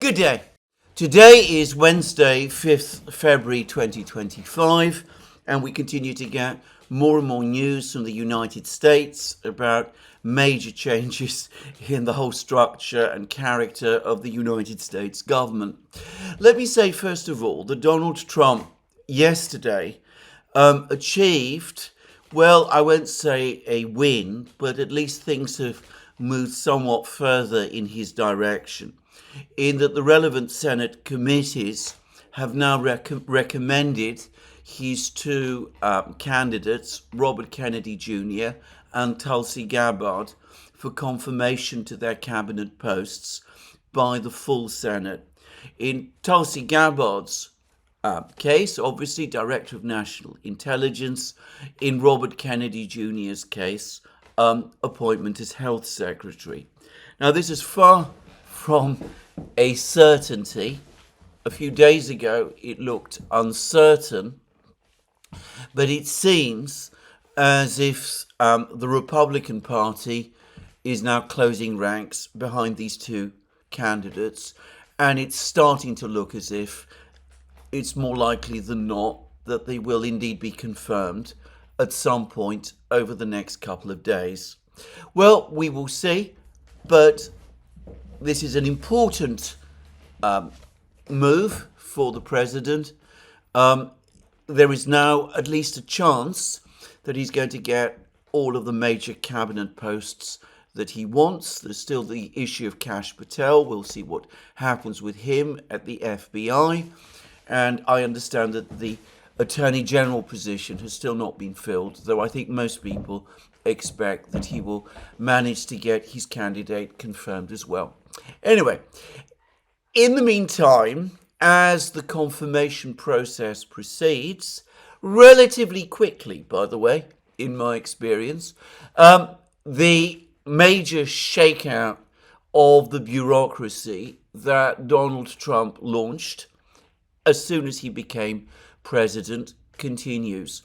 Good day. Today is Wednesday, 5th February 2025, and we continue to get more and more news from the United States about major changes in the whole structure and character of the United States government. Let me say, first of all, that Donald Trump yesterday achieved, well, I won't say a win, but at least things have moved somewhat further in his direction, in that the relevant Senate committees have now recommended his two candidates, Robert Kennedy Jr. and Tulsi Gabbard, for confirmation to their cabinet posts by the full Senate. In Tulsi Gabbard's case, obviously Director of National Intelligence. In Robert Kennedy Jr.'s case, appointment as Health Secretary. Now, this is far from a certainty. A few days ago, it looked uncertain, but it seems as if the Republican Party is now closing ranks behind these two candidates, and it's starting to look as if it's more likely than not that they will indeed be confirmed at some point over the next couple of days. Well, we will see, but this is an important move for the president. There is now at least a chance that he's going to get all of the major cabinet posts that he wants. There's still the issue of Kash Patel. We'll see what happens with him at the FBI. And I understand that the Attorney General position has still not been filled, though I think most people expect that he will manage to get his candidate confirmed as well. Anyway, in the meantime, as the confirmation process proceeds, relatively quickly, by the way, in my experience, the major shakeout of the bureaucracy that Donald Trump launched as soon as he became president continues.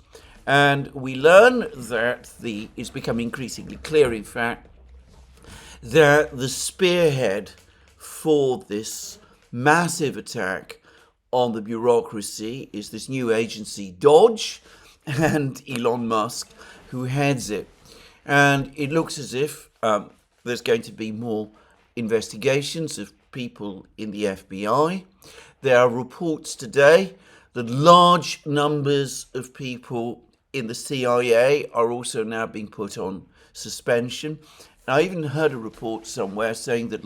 And we learn that it's become increasingly clear, in fact, that the spearhead for this massive attack on the bureaucracy is this new agency, DOGE, and Elon Musk, who heads it. And it looks as if there's going to be more investigations of people in the FBI. There are reports today that large numbers of people in the CIA are also now being put on suspension. I even heard a report somewhere saying that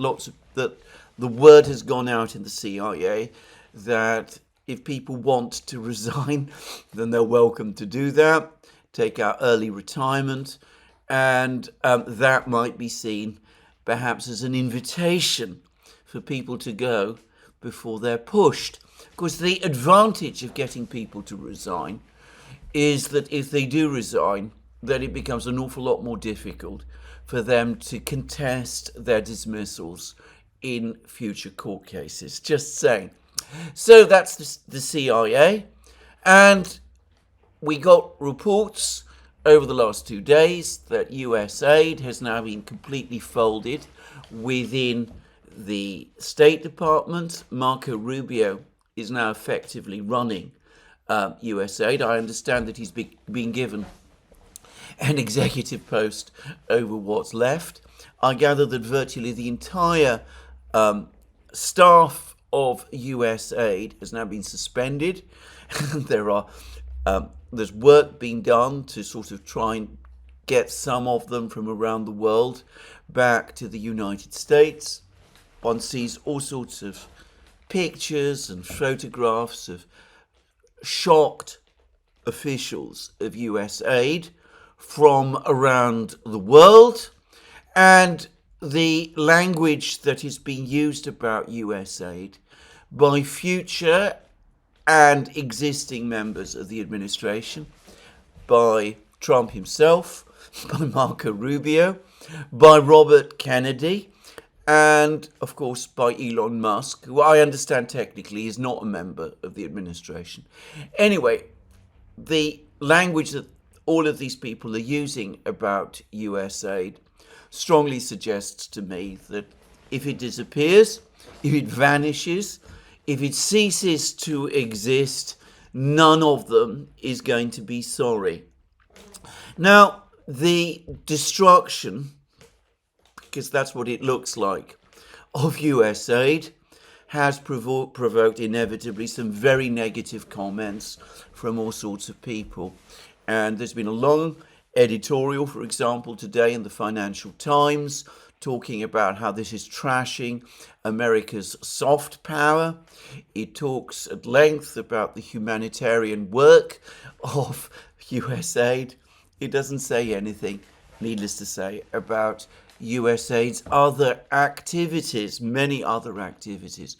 that the word has gone out in the CIA that if people want to resign, then they're welcome to do that, take out early retirement, and that might be seen perhaps as an invitation for people to go before they're pushed. Of course, the advantage of getting people to resign is that if they do resign, then it becomes an awful lot more difficult for them to contest their dismissals in future court cases. Just saying. So that's the CIA. And we got reports over the last 2 days that US aid has now been completely folded within the State Department. Marco Rubio is now effectively running US aid. I understand that he's been given an executive post over what's left. I gather that virtually the entire staff of US aid has now been suspended. There's work being done to sort of try and get some of them from around the world back to the United States. One sees all sorts of pictures and photographs of shocked officials of US aid from around the world, and the language that is being used about US aid by future and existing members of the administration, by Trump himself, by Marco Rubio, by Robert Kennedy, and of course by Elon Musk, who I understand technically is not a member of the administration. Anyway, the language that all of these people are using about US aid strongly suggests to me that if it disappears, if it vanishes, if it ceases to exist, none of them is going to be sorry. Now, the destruction, because that's what it looks like, of US aid has provoked inevitably some very negative comments from all sorts of people. And there's been a long editorial, for example, today in the Financial Times, talking about how this is trashing America's soft power. It talks at length about the humanitarian work of US aid. It doesn't say anything, needless to say, about USAID's other activities, many other activities.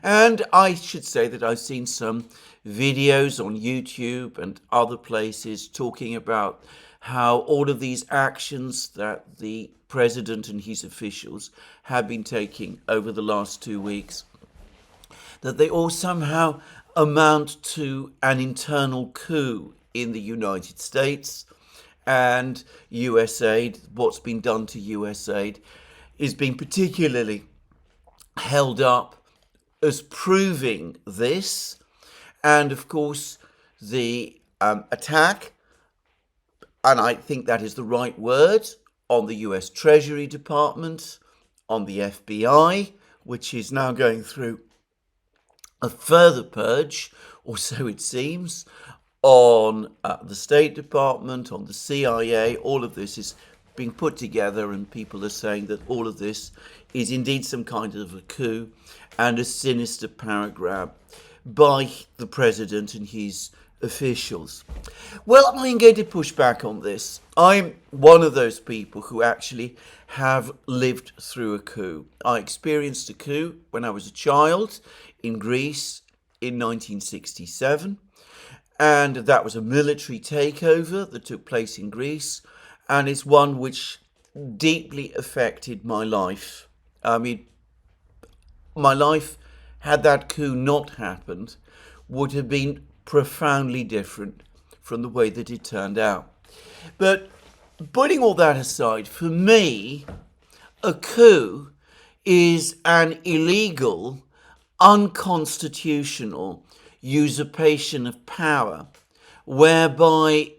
And I should say that I've seen some videos on YouTube and other places talking about how all of these actions that the president and his officials have been taking over the last 2 weeks, that they all somehow amount to an internal coup in the United States. And USAID, what's been done to USAID, is being particularly held up as proving this. And of course, the attack, and I think that is the right word, on the US Treasury Department, on the FBI, which is now going through a further purge, or so it seems, on the State Department, on the CIA. All of this is being put together, and people are saying that all of this is indeed some kind of a coup and a sinister power grab by the president and his officials. Well, I'm going to push back on this. I'm one of those people who actually have lived through a coup. I experienced a coup when I was a child in Greece in 1967. And that was a military takeover that took place in Greece, and it's one which deeply affected my life. I mean, my life, had that coup not happened, would have been profoundly different from the way that it turned out. But putting all that aside, for me, a coup is an illegal, unconstitutional usurpation of power, whereby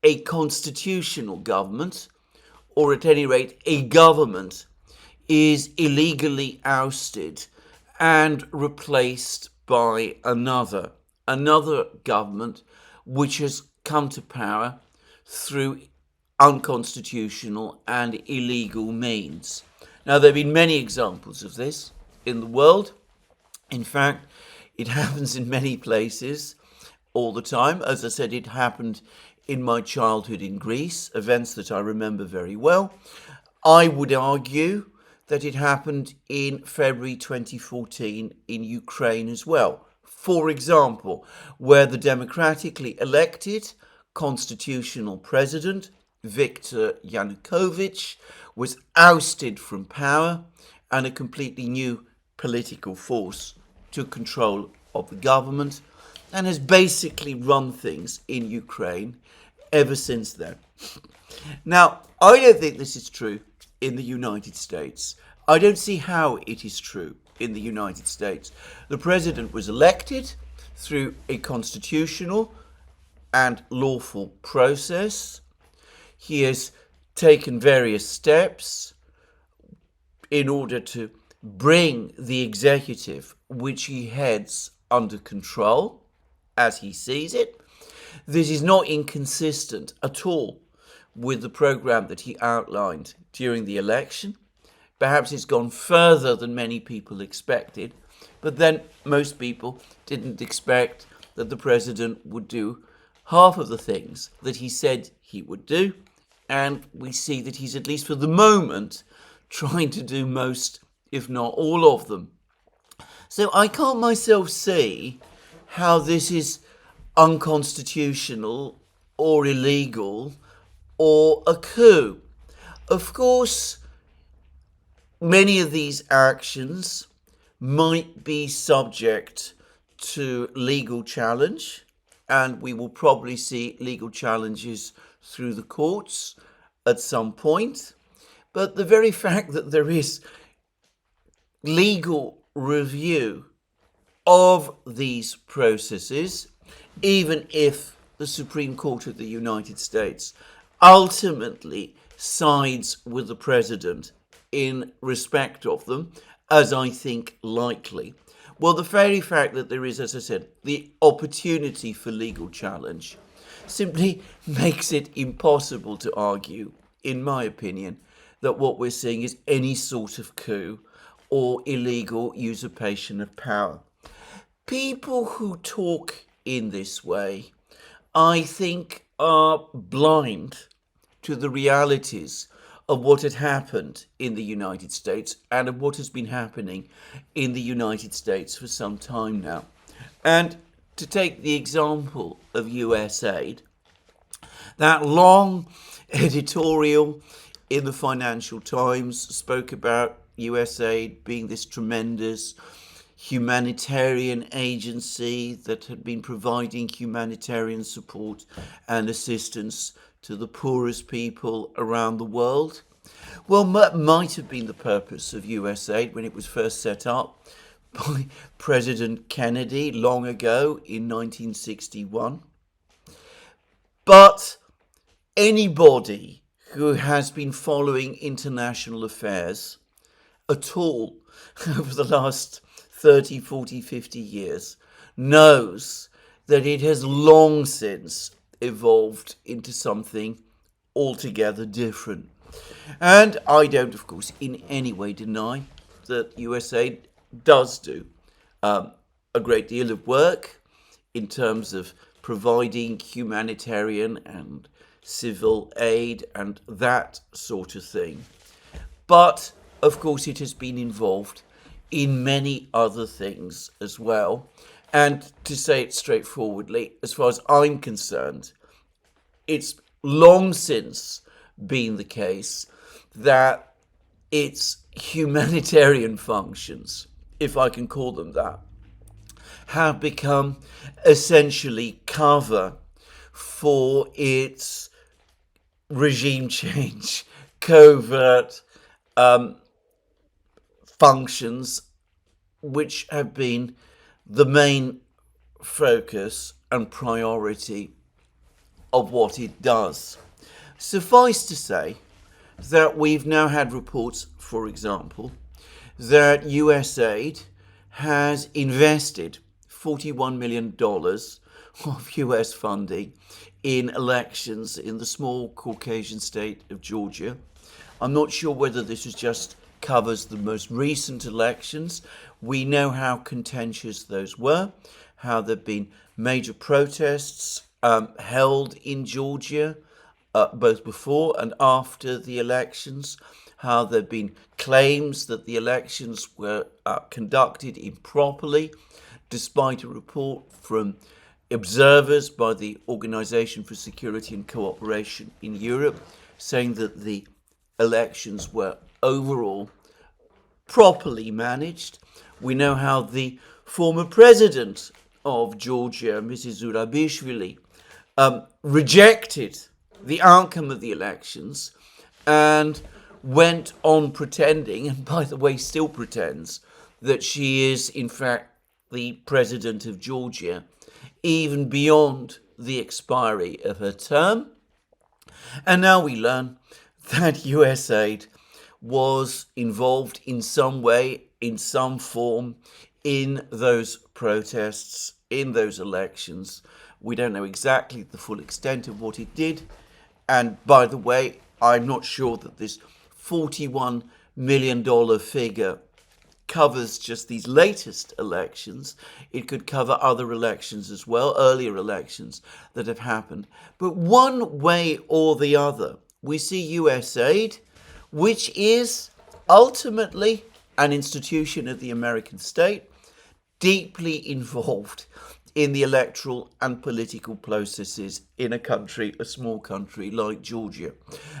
a constitutional government, or at any rate a government, is illegally ousted and replaced by another government which has come to power through unconstitutional and illegal means. Now, there have been many examples of this in the world. In fact, it happens in many places all the time. As I said, it happened in my childhood in Greece, events that I remember very well. I would argue that it happened in February 2014 in Ukraine as well. For example, where the democratically elected constitutional president, Viktor Yanukovych, was ousted from power and a completely new political force took control of the government and has basically run things in Ukraine ever since then. Now, I don't think this is true in the United States. I don't see how it is true in the United States. The president was elected through a constitutional and lawful process. He has taken various steps in order to bring the executive, which he heads, under control, as he sees it. This is not inconsistent at all with the program that he outlined during the election. Perhaps it's gone further than many people expected, but then most people didn't expect that the president would do half of the things that he said he would do, and we see that he's, at least for the moment, trying to do most, if not all of them. So I can't myself see how this is unconstitutional or illegal or a coup. Of course, many of these actions might be subject to legal challenge, and we will probably see legal challenges through the courts at some point. But the very fact that there is legal review of these processes, even if the Supreme Court of the United States ultimately sides with the president in respect of them, as I think likely. Well, the very fact that there is, as I said, the opportunity for legal challenge simply makes it impossible to argue, in my opinion, that what we're seeing is any sort of coup or illegal usurpation of power. People who talk in this way, I think, are blind to the realities of what had happened in the United States and of what has been happening in the United States for some time now. And to take the example of US aid, that long editorial in the Financial Times spoke about US aid being this tremendous humanitarian agency that had been providing humanitarian support and assistance to the poorest people around the world. Well, that might have been the purpose of US aid when it was first set up by President Kennedy long ago in 1961. But anybody who has been following international affairs at all over the last 30, 40, 50 years knows that it has long since evolved into something altogether different. And I don't, of course, in any way deny that USA does do a great deal of work in terms of providing humanitarian and civil aid and that sort of thing. But, of course, it has been involved in many other things as well. And to say it straightforwardly, as far as I'm concerned, it's long since been the case that its humanitarian functions, if I can call them that, have become essentially cover for its regime change, covert functions, which have been the main focus and priority of what it does. Suffice to say that we've now had reports, for example, that USAID has invested $41 million of US funding in elections in the small Caucasian state of Georgia. I'm not sure whether this just covers the most recent elections. We know how contentious those were, how there have been major protests held in Georgia, both before and after the elections, how there have been claims that the elections were conducted improperly, despite a report from observers by the Organization for Security and Cooperation in Europe saying that the elections were overall properly managed. We know how the former president of Georgia, Mrs. Zurabishvili, rejected the outcome of the elections and went on pretending, and by the way still pretends, that she is in fact the president of Georgia, even beyond the expiry of her term. And now we learn that USAID was involved in some way, in some form, in those protests, in those elections. We don't know exactly the full extent of what it did. And by the way, I'm not sure that this $41 million figure covers just these latest elections. It could cover other elections as well, earlier elections that have happened. But one way or the other, we see USAID, which is ultimately an institution of the American state, deeply involved in the electoral and political processes in a country, a small country like Georgia.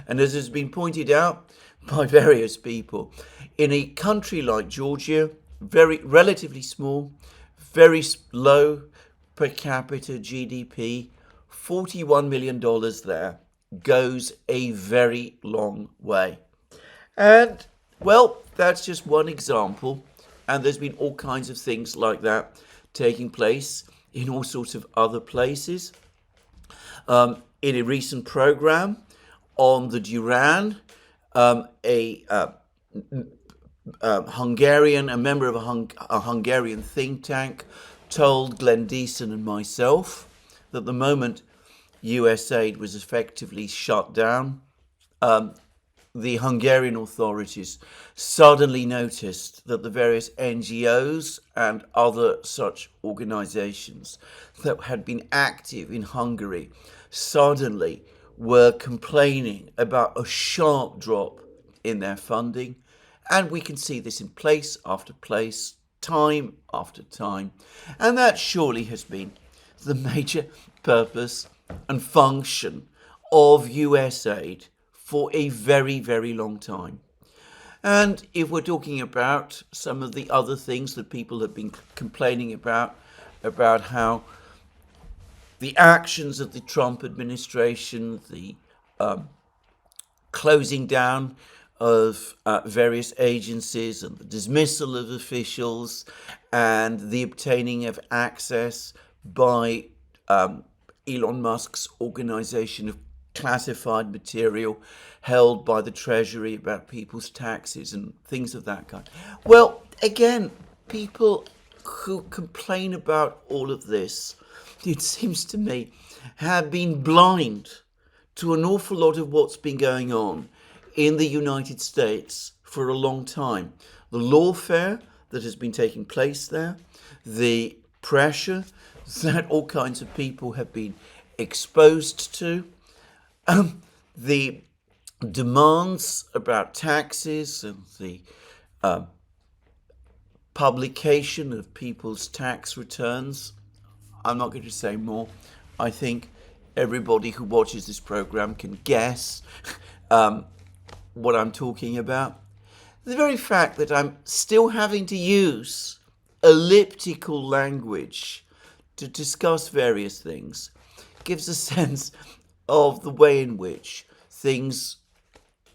And as has been pointed out by various people, in a country like Georgia, very relatively small, very low per capita GDP, $41 million there goes a very long way. And, well, that's just one example And there's been all kinds of things like that taking place in all sorts of other places. In a recent program on the Duran, a member of a Hungarian think tank, told Glenn Deason and myself that the moment US aid was effectively shut down, the Hungarian authorities suddenly noticed that the various NGOs and other such organizations that had been active in Hungary suddenly were complaining about a sharp drop in their funding. And we can see this in place after place, time after time. And that surely has been the major purpose and function of US aid for a very, very long time. And if we're talking about some of the other things that people have been complaining about how the actions of the Trump administration, the closing down of various agencies and the dismissal of officials and the obtaining of access by Elon Musk's organization of classified material held by the Treasury about people's taxes and things of that kind. Well, again, people who complain about all of this, it seems to me, have been blind to an awful lot of what's been going on in the United States for a long time. The lawfare that has been taking place there, the pressure that all kinds of people have been exposed to, the demands about taxes and the publication of people's tax returns. I'm not going to say more. I think everybody who watches this program can guess what I'm talking about. The very fact that I'm still having to use elliptical language to discuss various things gives a sense of the way in which things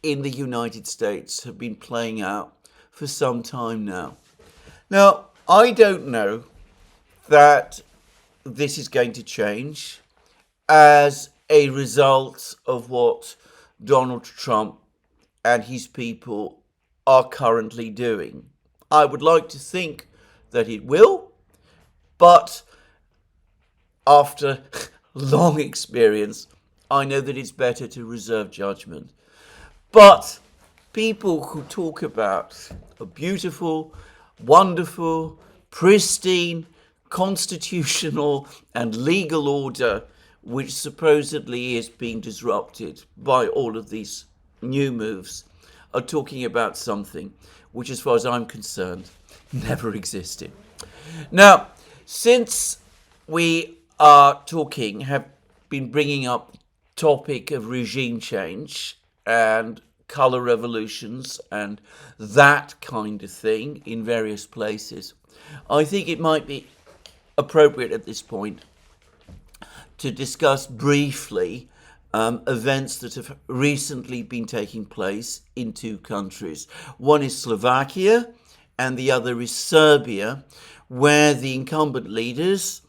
in the United States have been playing out for some time now. Now, I don't know that this is going to change as a result of what Donald Trump and his people are currently doing. I would like to think that it will, but after long experience, I know that it's better to reserve judgment. But people who talk about a beautiful, wonderful, pristine, constitutional and legal order which supposedly is being disrupted by all of these new moves are talking about something which, as far as I'm concerned, never existed. Now, since we are talking, have been bringing up the topic of regime change and colour revolutions and that kind of thing in various places, I think it might be appropriate at this point to discuss briefly events that have recently been taking place in two countries. One is Slovakia and the other is Serbia, where the incumbent leaders,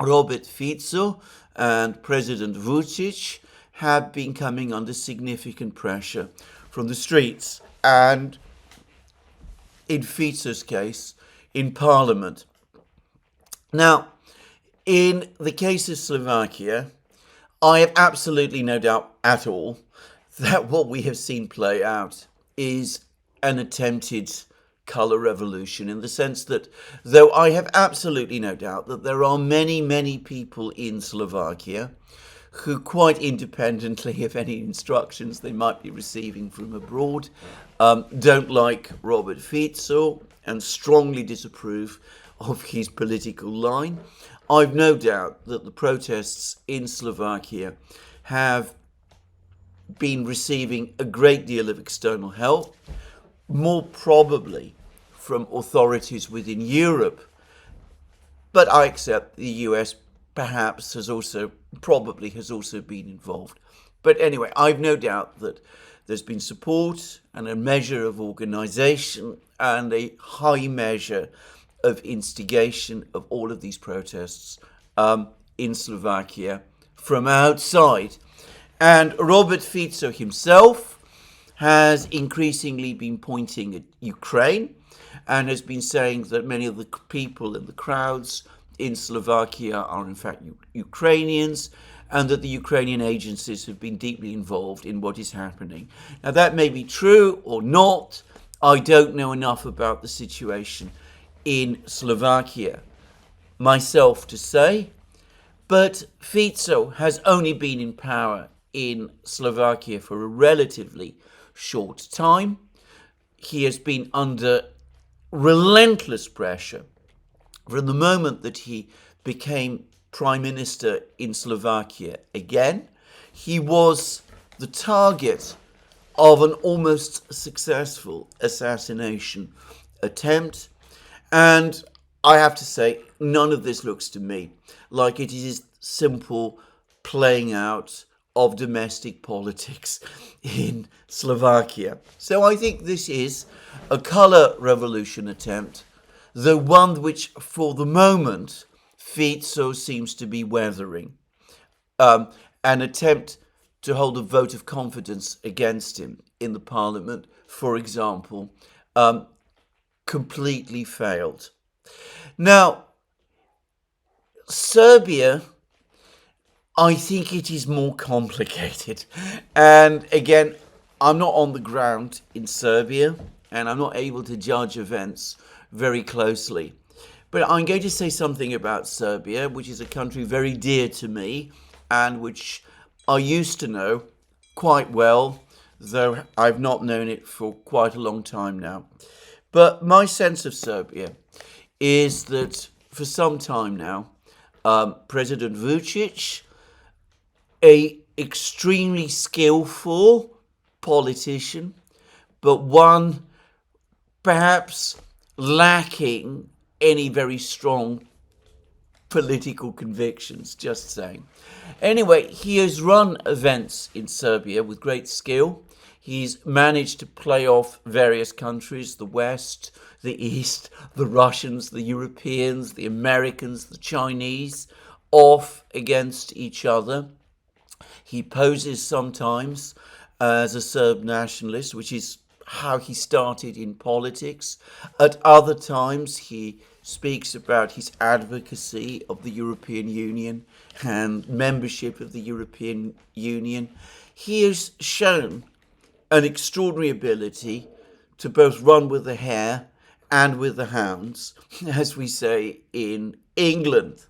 Robert Fico and President Vučić, have been coming under significant pressure from the streets and, in Fico's case, in Parliament. Now, in the case of Slovakia, I have absolutely no doubt at all that what we have seen play out is an attempted colour revolution, in the sense that, though I have absolutely no doubt that there are many, many people in Slovakia who, quite independently of any instructions they might be receiving from abroad, don't like Robert Fico and strongly disapprove of his political line, I've no doubt that the protests in Slovakia have been receiving a great deal of external help, more probably from authorities within Europe. But I accept the US perhaps has also been involved. But anyway, I've no doubt that there's been support and a measure of organisation and a high measure of instigation of all of these protests in Slovakia from outside. And Robert Fico himself has increasingly been pointing at Ukraine and has been saying that many of the people in the crowds in Slovakia are in fact Ukrainians, and that the Ukrainian agencies have been deeply involved in what is happening. Now, that may be true or not. I don't know enough about the situation in Slovakia myself to say, but Fico has only been in power in Slovakia for a relatively short time. He has been under relentless pressure from the moment that he became Prime Minister in Slovakia again. He was the target of an almost successful assassination attempt. And I have to say, none of this looks to me like it is simple playing out of domestic politics in Slovakia. So I think this is a colour revolution attempt, the one which for the moment Fico seems to be weathering. An attempt to hold a vote of confidence against him in the parliament, for example, completely failed. Now, Serbia, I think it is more complicated. And again, I'm not on the ground in Serbia, and I'm not able to judge events very closely. But I'm going to say something about Serbia, which is a country very dear to me, and which I used to know quite well, though I've not known it for quite a long time now. But my sense of Serbia is that for some time now, President Vučić, an extremely skillful politician, but one perhaps lacking any very strong political convictions, just saying. Anyway, he has run events in Serbia with great skill. He's managed to play off various countries, the West, the East, the Russians, the Europeans, the Americans, the Chinese, off against each other. He poses sometimes as a Serb nationalist, which is how he started in politics. At other times, he speaks about his advocacy of the European Union and membership of the European Union. He has shown an extraordinary ability to both run with the hare and with the hounds, as we say in England.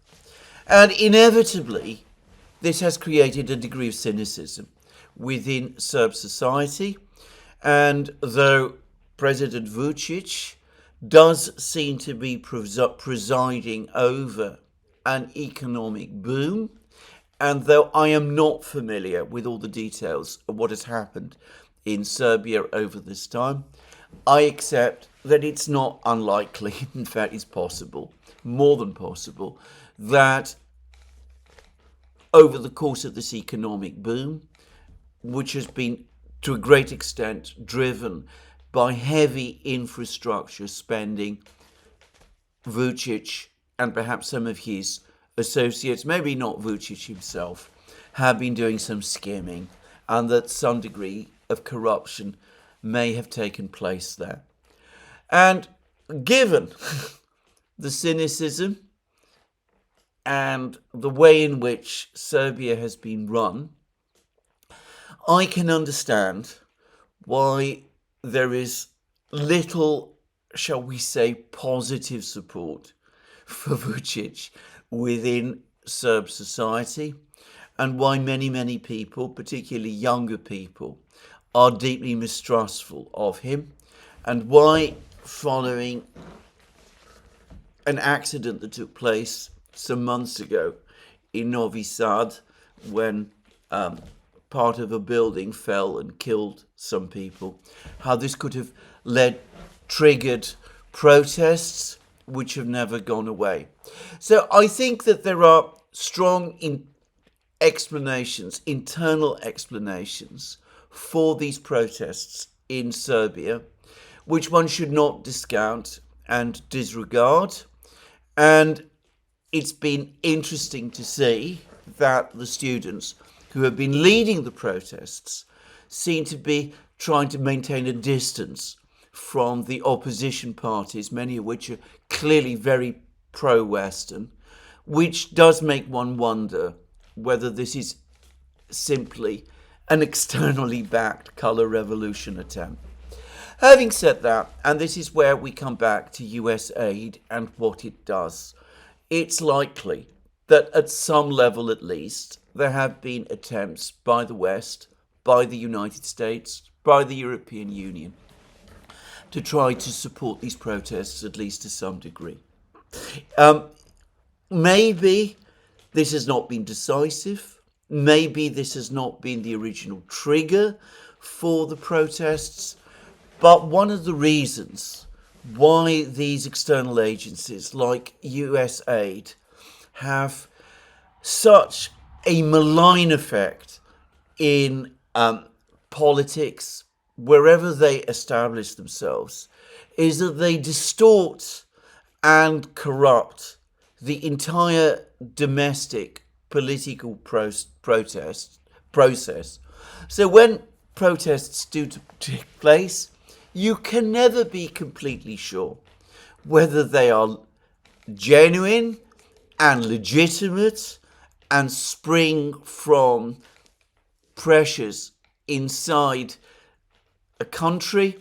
And inevitably, this has created a degree of cynicism within Serb society. And though President Vučić does seem to be presiding over an economic boom, and though I am not familiar with all the details of what has happened in Serbia over this time, I accept that it's not unlikely, in fact it's possible, more than possible, that over the course of this economic boom, which has been to a great extent driven by heavy infrastructure spending, Vučić and perhaps some of his associates, maybe not Vučić himself, have been doing some skimming, and that some degree of corruption may have taken place there. And given the cynicism and the way in which Serbia has been run, I can understand why there is little, shall we say, positive support for Vučić within Serb society, and why many people, particularly younger people, are deeply mistrustful of him, and why, following an accident that took place some months ago in Novi Sad, when part of a building fell and killed some people, how this could have triggered protests which have never gone away. So I think that there are strong internal explanations for these protests in Serbia, which one should not discount and disregard. And it's been interesting to see that the students who have been leading the protests seem to be trying to maintain a distance from the opposition parties, many of which are clearly very pro-Western, which does make one wonder whether this is simply an externally backed colour revolution attempt. Having said that, and this is where we come back to US aid and what it does, it's likely that at some level at least, there have been attempts by the West, by the United States, by the European Union, to try to support these protests, at least to some degree. Maybe this has not been decisive. Maybe this has not been the original trigger for the protests. But one of the reasons why these external agencies like USAID have such a malign effect in politics, wherever they establish themselves, is that they distort and corrupt the entire domestic political process. So when protests do take place, you can never be completely sure whether they are genuine and legitimate and spring from pressures inside a country,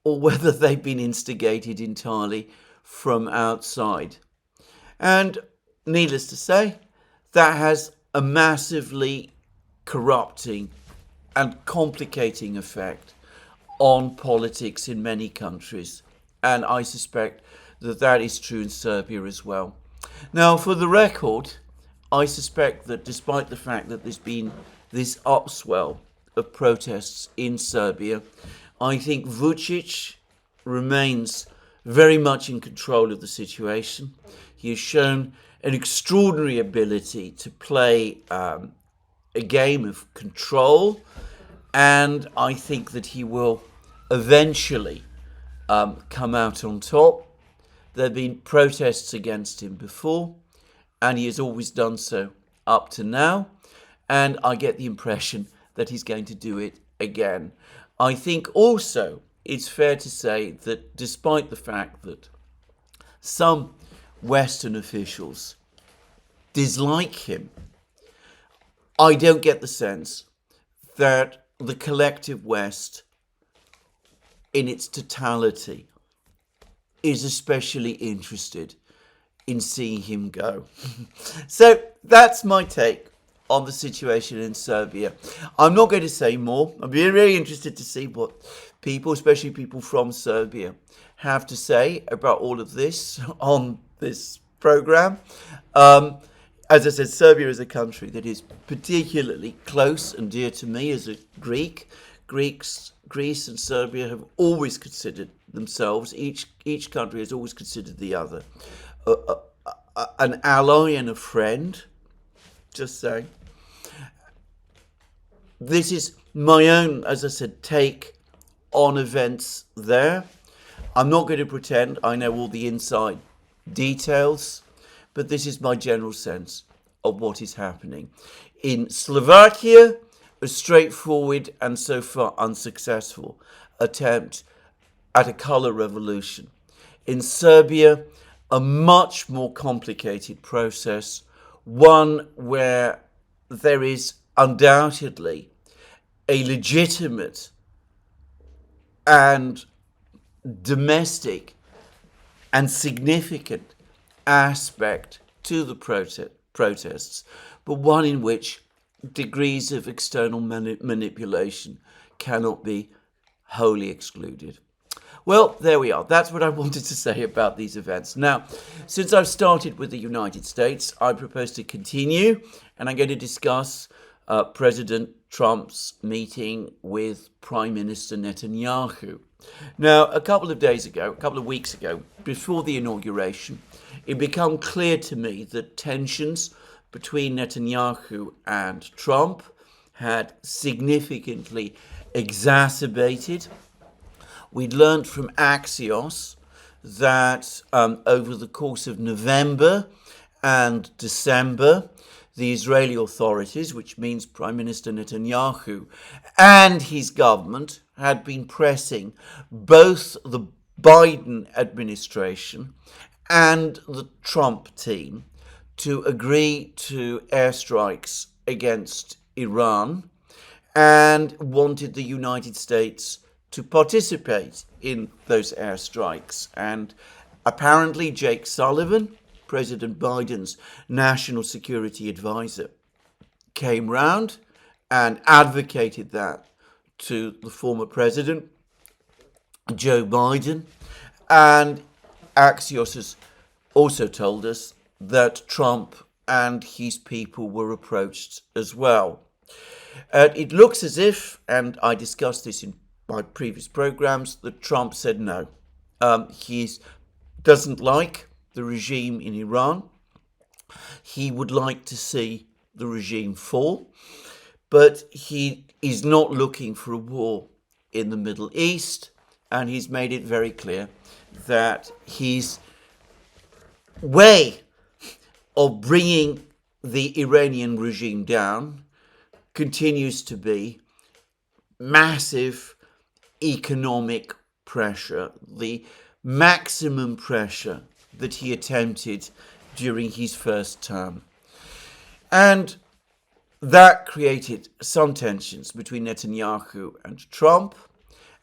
or whether they've been instigated entirely from outside. And needless to say, that has a massively corrupting and complicating effect on politics in many countries. And I suspect that that is true in Serbia as well. Now, for the record, I suspect that despite the fact that there's been this upswell of protests in Serbia, I think Vučić remains very much in control of the situation. He has shown an extraordinary ability to play a game of control, and I think that he will eventually come out on top. There have been protests against him before, and he has always done so up to now, and I get the impression that he's going to do it again. I think also it's fair to say that despite the fact that some Western officials dislike him, I don't get the sense that the collective West in its totality is especially interested in seeing him go. So that's my take on the situation in Serbia. I'm not going to say more. I'm very interested to see what people, especially people from Serbia, have to say about all of this on this program. As I said, Serbia is a country that is particularly close and dear to me as a Greek. Greece and Serbia have always considered themselves, each country has always considered the other an ally and a friend. Just saying. This is my own, as I said, take on events there. I'm not going to pretend I know all the inside details, but this is my general sense of what is happening. In Slovakia, a straightforward and so far unsuccessful attempt at a colour revolution. In Serbia, a much more complicated process, one where there is undoubtedly a legitimate and domestic and significant aspect to the protests, but one in which degrees of external manipulation cannot be wholly excluded. Well, there we are. That's what I wanted to say about these events. Now, since I've started with the United States, I propose to continue, and I'm going to discuss President Trump's meeting with Prime Minister Netanyahu. Now, a couple of weeks ago, before the inauguration, it became clear to me that tensions between Netanyahu and Trump had significantly exacerbated. We'd learned from Axios that over the course of November and December, the Israeli authorities, which means Prime Minister Netanyahu and his government, had been pressing both the Biden administration and the Trump team to agree to airstrikes against Iran and wanted the United States to participate in those airstrikes. And apparently Jake Sullivan, President Biden's national security advisor, came round and advocated that to the former president, Joe Biden. And Axios has also told us that Trump and his people were approached as well. It looks as if, and I discussed this in my previous programs, that Trump said no. He doesn't like the regime in Iran. He would like to see the regime fall, but he is not looking for a war in the Middle East, and he's made it very clear that his way of bringing the Iranian regime down continues to be massive economic pressure, the maximum pressure that he attempted during his first term. And that created some tensions between Netanyahu and Trump.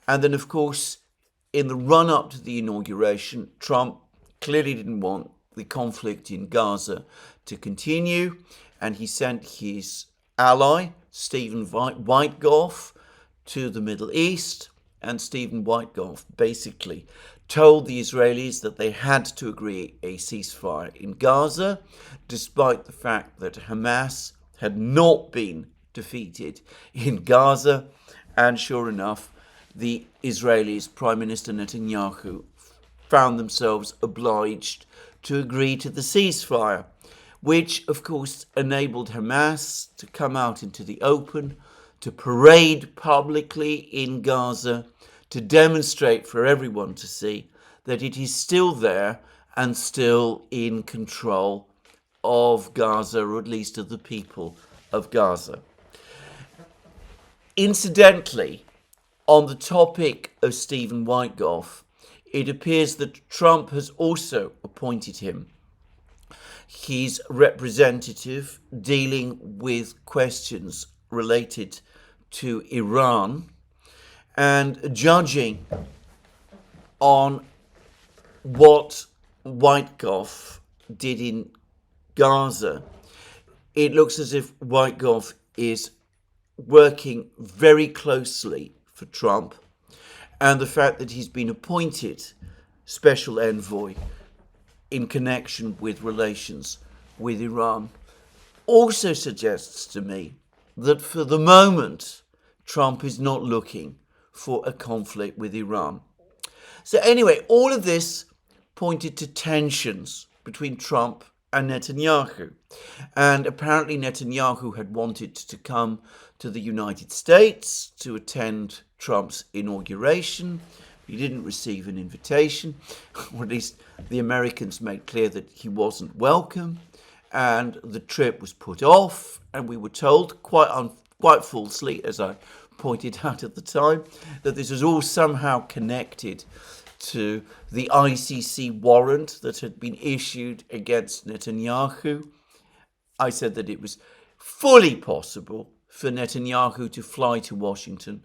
And then, of course, in the run-up to the inauguration, Trump clearly didn't want the conflict in Gaza to continue, and he sent his ally, Stephen Witkoff, to the Middle East. And Stephen Witkoff basically told the Israelis that they had to agree a ceasefire in Gaza, despite the fact that Hamas had not been defeated in Gaza. And sure enough, the Israelis, Prime Minister Netanyahu, found themselves obliged to agree to the ceasefire, which of course enabled Hamas to come out into the open, to parade publicly in Gaza, to demonstrate for everyone to see that it is still there and still in control of Gaza, or at least of the people of Gaza. Incidentally, on the topic of Stephen Witkoff, it appears that Trump has also appointed him his representative dealing with questions related to Iran, and judging on what Witkoff did in Gaza, it looks as if Witkoff is working very closely for Trump, and the fact that he's been appointed special envoy in connection with relations with Iran also suggests to me that for the moment Trump is not looking for a conflict with Iran. So anyway, all of this pointed to tensions between Trump and Netanyahu. And apparently Netanyahu had wanted to come to the United States to attend Trump's inauguration. He didn't receive an invitation, or at least the Americans made clear that he wasn't welcome, and the trip was put off. And we were told, quite falsely, as I pointed out at the time, that this was all somehow connected to the ICC warrant that had been issued against Netanyahu. I said that it was fully possible for Netanyahu to fly to Washington.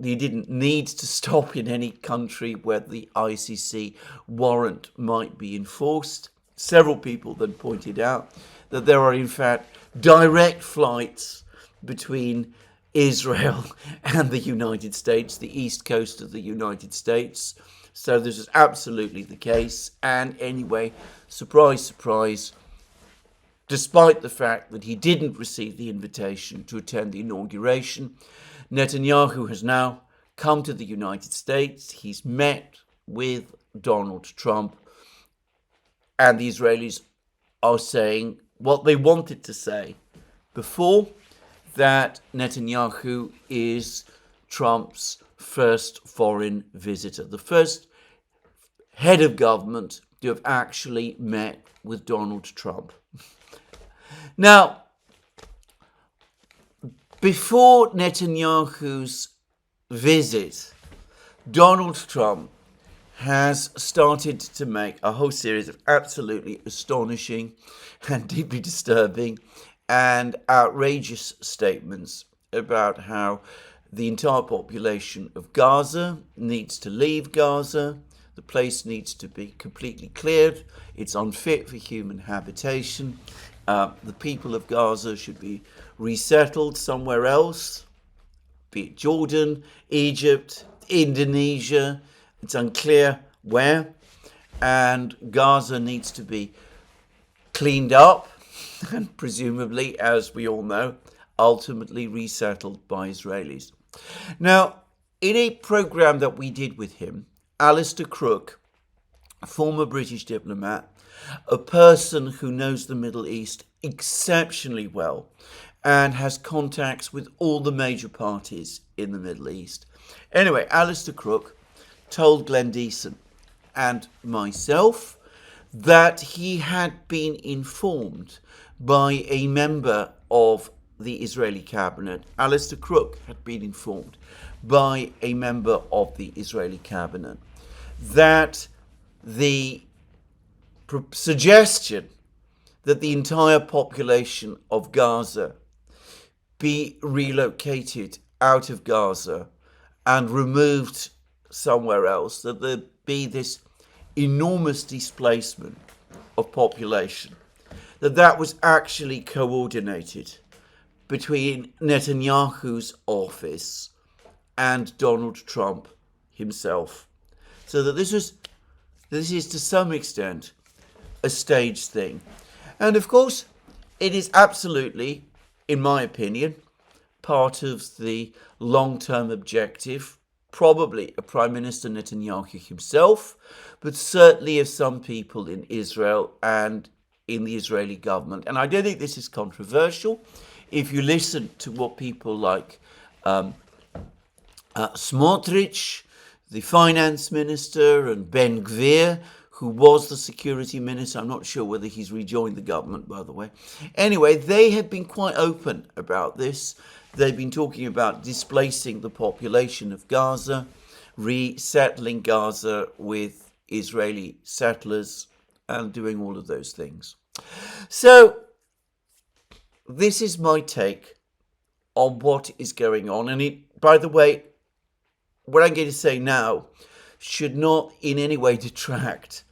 He didn't need to stop in any country where the ICC warrant might be enforced. Several people then pointed out that there are in fact direct flights between Israel and the United States, the east coast of the United States. So this is absolutely the case. And anyway, surprise, surprise, despite the fact that he didn't receive the invitation to attend the inauguration, Netanyahu has now come to the United States. He's met with Donald Trump, and the Israelis are saying what they wanted to say before, that Netanyahu is Trump's first foreign visitor, the first head of government to have actually met with Donald Trump. Now, before Netanyahu's visit, Donald Trump has started to make a whole series of absolutely astonishing and deeply disturbing and outrageous statements about how the entire population of Gaza needs to leave Gaza. The place needs to be completely cleared. It's unfit for human habitation. The people of Gaza should be resettled somewhere else, be it Jordan, Egypt, Indonesia. It's unclear where. And Gaza needs to be cleaned up and presumably, as we all know, ultimately resettled by Israelis. Now, in a program that we did with him, Alistair Crook, a former British diplomat, a person who knows the Middle East exceptionally well and has contacts with all the major parties in the Middle East. Anyway, Alistair Crook told Glenn Deason and myself that he had been informed by a member of the Israeli cabinet. Alistair Crook had been informed by a member of the Israeli cabinet that the suggestion that the entire population of Gaza be relocated out of Gaza and removed somewhere else, that there be this enormous displacement of population, that was actually coordinated between Netanyahu's office and Donald Trump himself. So that this is to some extent a staged thing. And of course, it is absolutely, in my opinion, part of the long-term objective, probably of Prime Minister Netanyahu himself, but certainly of some people in Israel and in the Israeli government. And I don't think this is controversial. If you listen to what people like Smotrich, the finance minister, and Ben Gvir, who was the security minister, I'm not sure whether he's rejoined the government, by the way. Anyway, they have been quite open about this. They've been talking about displacing the population of Gaza, resettling Gaza with Israeli settlers, and doing all of those things. So, this is my take on what is going on. And it, by the way, what I'm going to say now should not in any way detract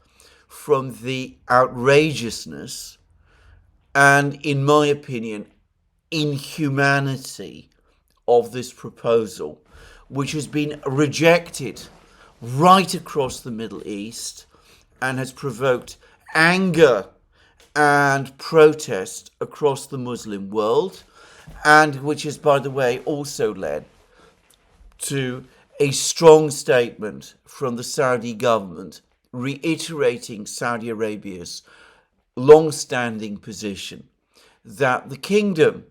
from the outrageousness and, in my opinion, inhumanity of this proposal, which has been rejected right across the Middle East and has provoked anger and protest across the Muslim world, and which has, by the way, also led to a strong statement from the Saudi government reiterating Saudi Arabia's long-standing position that the kingdom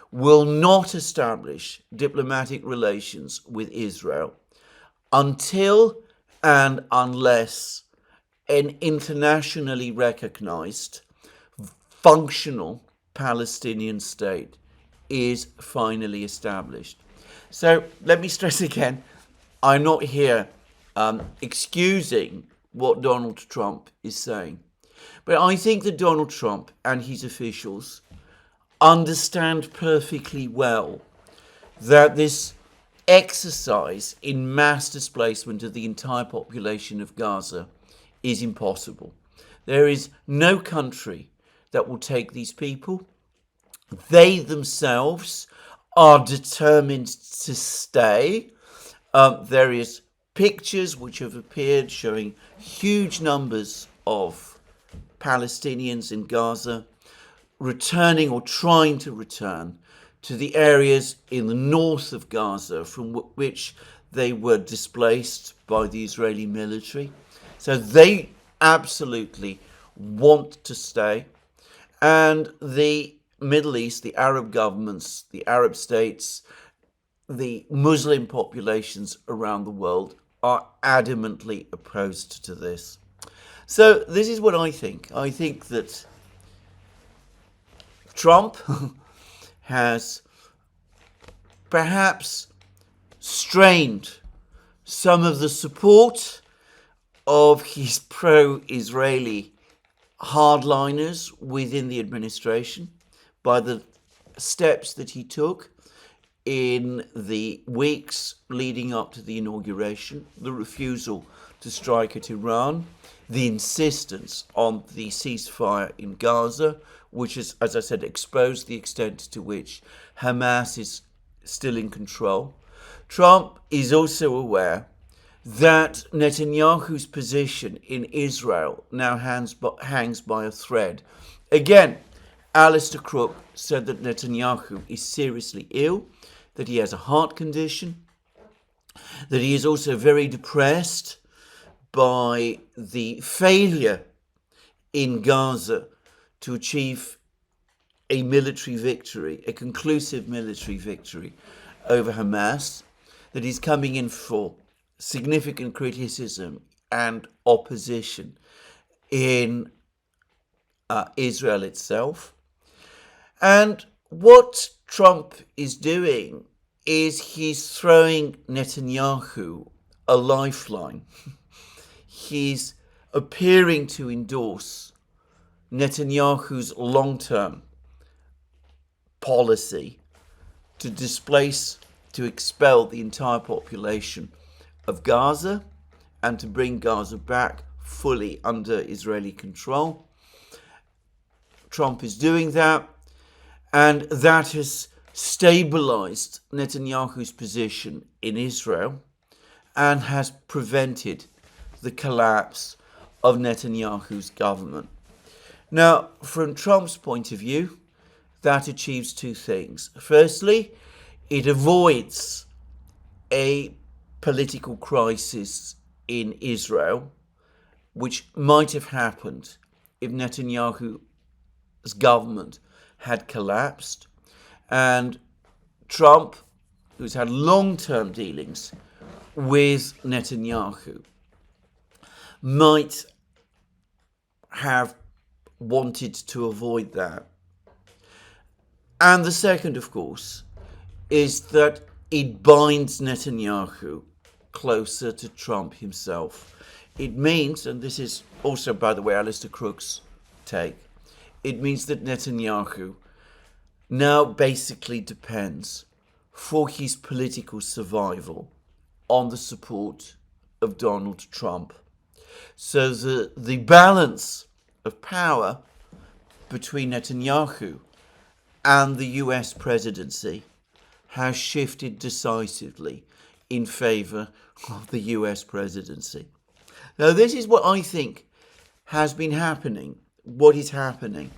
will not establish diplomatic relations with Israel until and unless an internationally recognized functional Palestinian state is finally established. So let me stress again, I'm not here excusing what Donald Trump is saying. But I think that Donald Trump and his officials understand perfectly well that this exercise in mass displacement of the entire population of Gaza is impossible. There is no country that will take these people. They themselves are determined to stay. There is pictures which have appeared showing huge numbers of Palestinians in Gaza returning or trying to return to the areas in the north of Gaza from which they were displaced by the Israeli military. So they absolutely want to stay. And the Middle East, the Arab governments, the Arab states, the Muslim populations around the world are adamantly opposed to this. So this is what I think. I think that Trump has perhaps strained some of the support of his pro-Israeli hardliners within the administration by the steps that he took in the weeks leading up to the inauguration, the refusal to strike at Iran, the insistence on the ceasefire in Gaza, which is, as I said, exposed the extent to which Hamas is still in control. Trump is also aware that Netanyahu's position in Israel now hangs by a thread. Again, Alistair Crook said that Netanyahu is seriously ill, that he has a heart condition, that he is also very depressed by the failure in Gaza to achieve a military victory, a conclusive military victory over Hamas, that he's coming in for significant criticism and opposition in Israel itself. And what Trump is doing is he's throwing Netanyahu a lifeline. He's appearing to endorse Netanyahu's long-term policy to displace, to expel the entire population of Gaza and to bring Gaza back fully under Israeli control. Trump is doing that, and that has stabilized Netanyahu's position in Israel and has prevented the collapse of Netanyahu's government. Now, from Trump's point of view, that achieves two things. Firstly, it avoids a political crisis in Israel, which might have happened if Netanyahu's government had collapsed. And Trump, who's had long-term dealings with Netanyahu, might have wanted to avoid that. And the second, of course, is that it binds Netanyahu closer to Trump himself. It means, and this is also, by the way, Alistair Crook's take, it means that Netanyahu now basically depends for his political survival on the support of Donald Trump. So the balance of power between Netanyahu and the US presidency has shifted decisively in favor of the US presidency. Now, this is what I think has been happening, what is happening.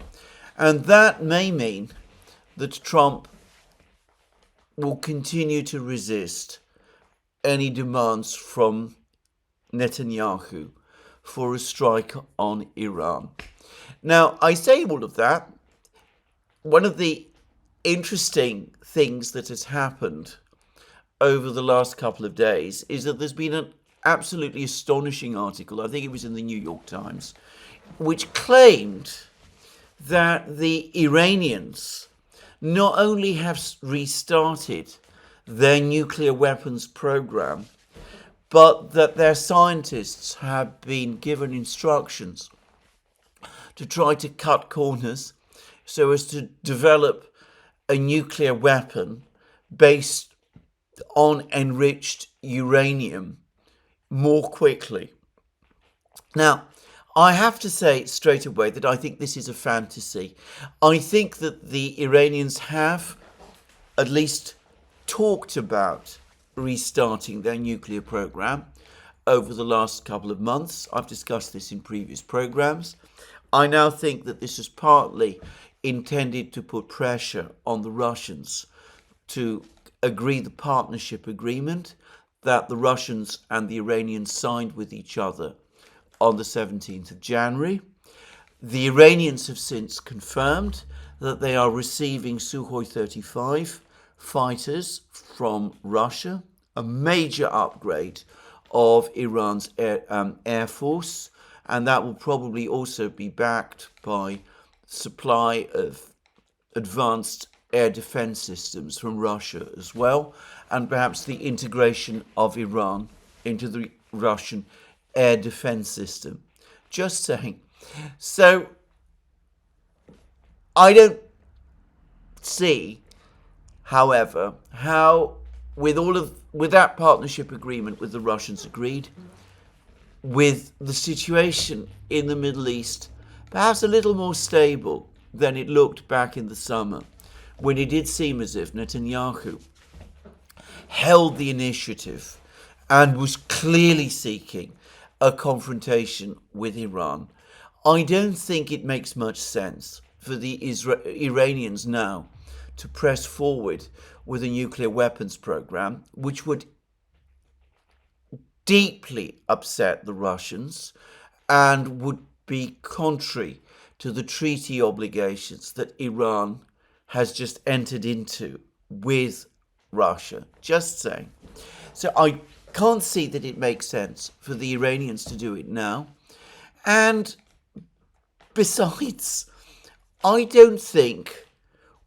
And that may mean that Trump will continue to resist any demands from Netanyahu for a strike on Iran. Now, I say all of that. One of the interesting things that has happened over the last couple of days is that there's been an absolutely astonishing article, I think it was in the New York Times, which claimed that the Iranians not only have restarted their nuclear weapons program, but that their scientists have been given instructions to try to cut corners so as to develop a nuclear weapon based on enriched uranium more quickly. Now, I have to say straight away that I think this is a fantasy. I think that the Iranians have at least talked about restarting their nuclear program over the last couple of months. I've discussed this in previous programs. I now think that this is partly intended to put pressure on the Russians to agree the partnership agreement that the Russians and the Iranians signed with each other on the 17th of January. The Iranians have since confirmed that they are receiving Sukhoi 35 fighters from Russia, a major upgrade of Iran's air force, and that will probably also be backed by supply of advanced air defense systems from Russia as well, and perhaps the integration of Iran into the Russian air defense system. Just saying. So I don't see, however, how with that partnership agreement with the Russians agreed, with the situation in the Middle East perhaps a little more stable than it looked back in the summer, when it did seem as if Netanyahu held the initiative and was clearly seeking a confrontation with Iran. I don't think it makes much sense for the Iranians now to press forward with a nuclear weapons program, which would deeply upset the Russians and would be contrary to the treaty obligations that Iran has just entered into with Russia. Just saying. So I can't see that it makes sense for the Iranians to do it now. And besides, I don't think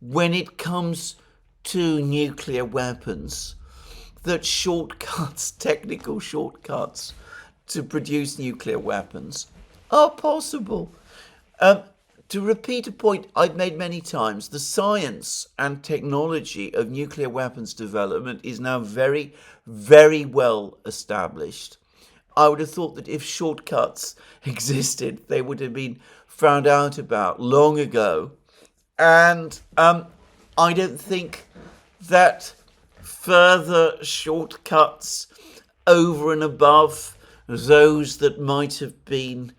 when it comes to nuclear weapons that shortcuts, technical shortcuts to produce nuclear weapons are possible. To repeat a point I've made many times, the science and technology of nuclear weapons development is now very, very well established. I would have thought that if shortcuts existed, they would have been found out about long ago. And I don't think that further shortcuts over and above those that might have been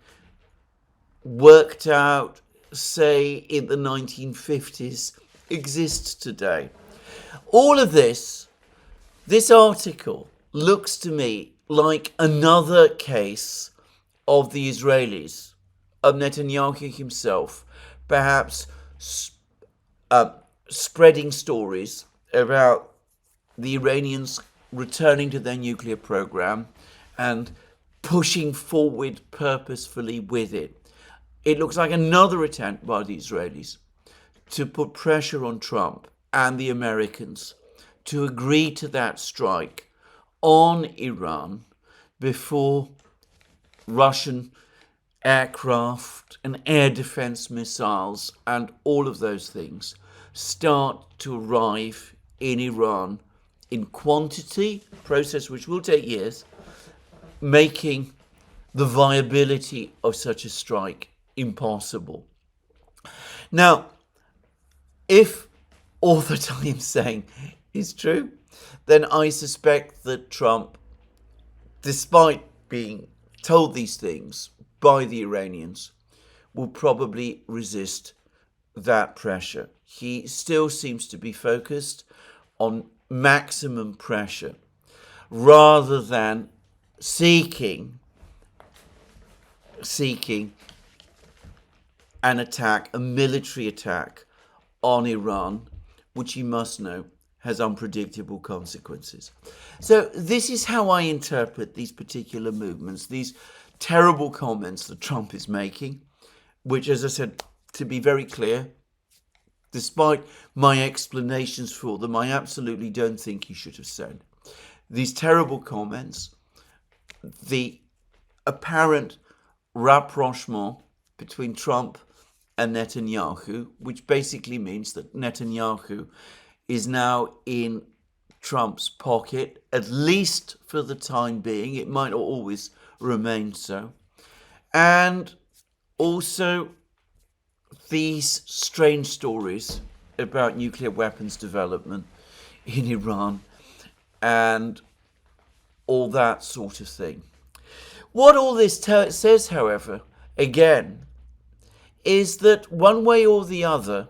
worked out, say, in the 1950s, exists today. All of this article looks to me like another case of the Israelis, of Netanyahu himself, perhaps spreading stories about the Iranians returning to their nuclear program and pushing forward purposefully with it. It looks like another attempt by the Israelis to put pressure on Trump and the Americans to agree to that strike on Iran before Russian aircraft and air defense missiles and all of those things start to arrive in Iran in quantity, process which will take years, making the viability of such a strike impossible. Now, if all that I am saying is true, then I suspect that Trump, despite being told these things by the Iranians, will probably resist that pressure. He still seems to be focused on maximum pressure rather than seeking an attack, a military attack on Iran, which you must know has unpredictable consequences. So this is how I interpret these particular movements, these terrible comments that Trump is making, which, as I said, to be very clear, despite my explanations for them, I absolutely don't think he should have said. These terrible comments, the apparent rapprochement between Trump and Netanyahu, which basically means that Netanyahu is now in Trump's pocket, at least for the time being. It might not always remain so. And also these strange stories about nuclear weapons development in Iran and all that sort of thing. What all this says, however, again, is that one way or the other,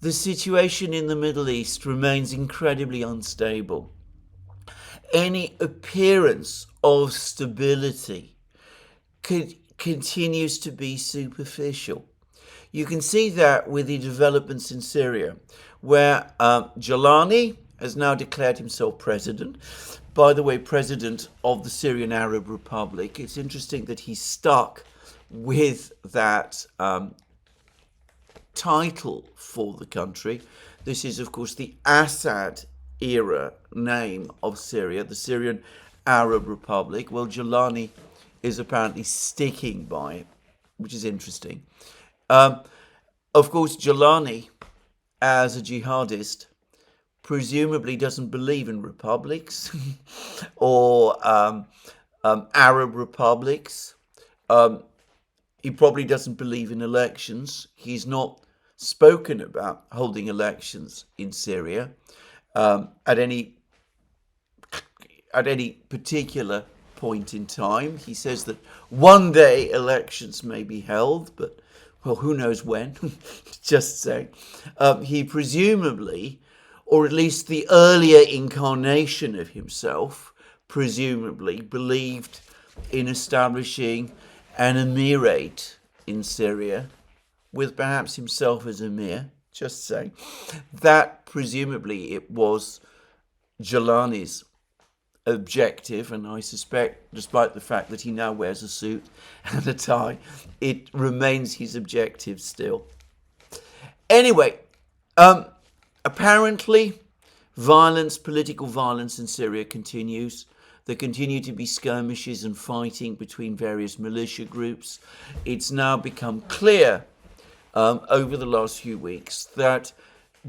the situation in the Middle East remains incredibly unstable. Any appearance of stability continues to be superficial. You can see that with the developments in Syria, where Jalani, has now declared himself president. By the way, president of the Syrian Arab Republic. It's interesting that he's stuck with that title for the country. This is, of course, the Assad era name of Syria, the Syrian Arab Republic. Well, Jolani is apparently sticking by it, which is interesting. Of course, Jolani, as a jihadist, presumably doesn't believe in republics or Arab republics. He probably doesn't believe in elections. He's not spoken about holding elections in Syria at any particular point in time. He says that one day elections may be held, but, well, who knows when? Just saying. He presumably, or at least the earlier incarnation of himself, presumably believed in establishing an emirate in Syria, with perhaps himself as emir, just saying. That presumably it was Jolani's objective, and I suspect, despite the fact that he now wears a suit and a tie, it remains his objective still. Anyway, apparently political violence in Syria continues. There continue to be skirmishes and fighting between various militia groups. It's now become clear over the last few weeks that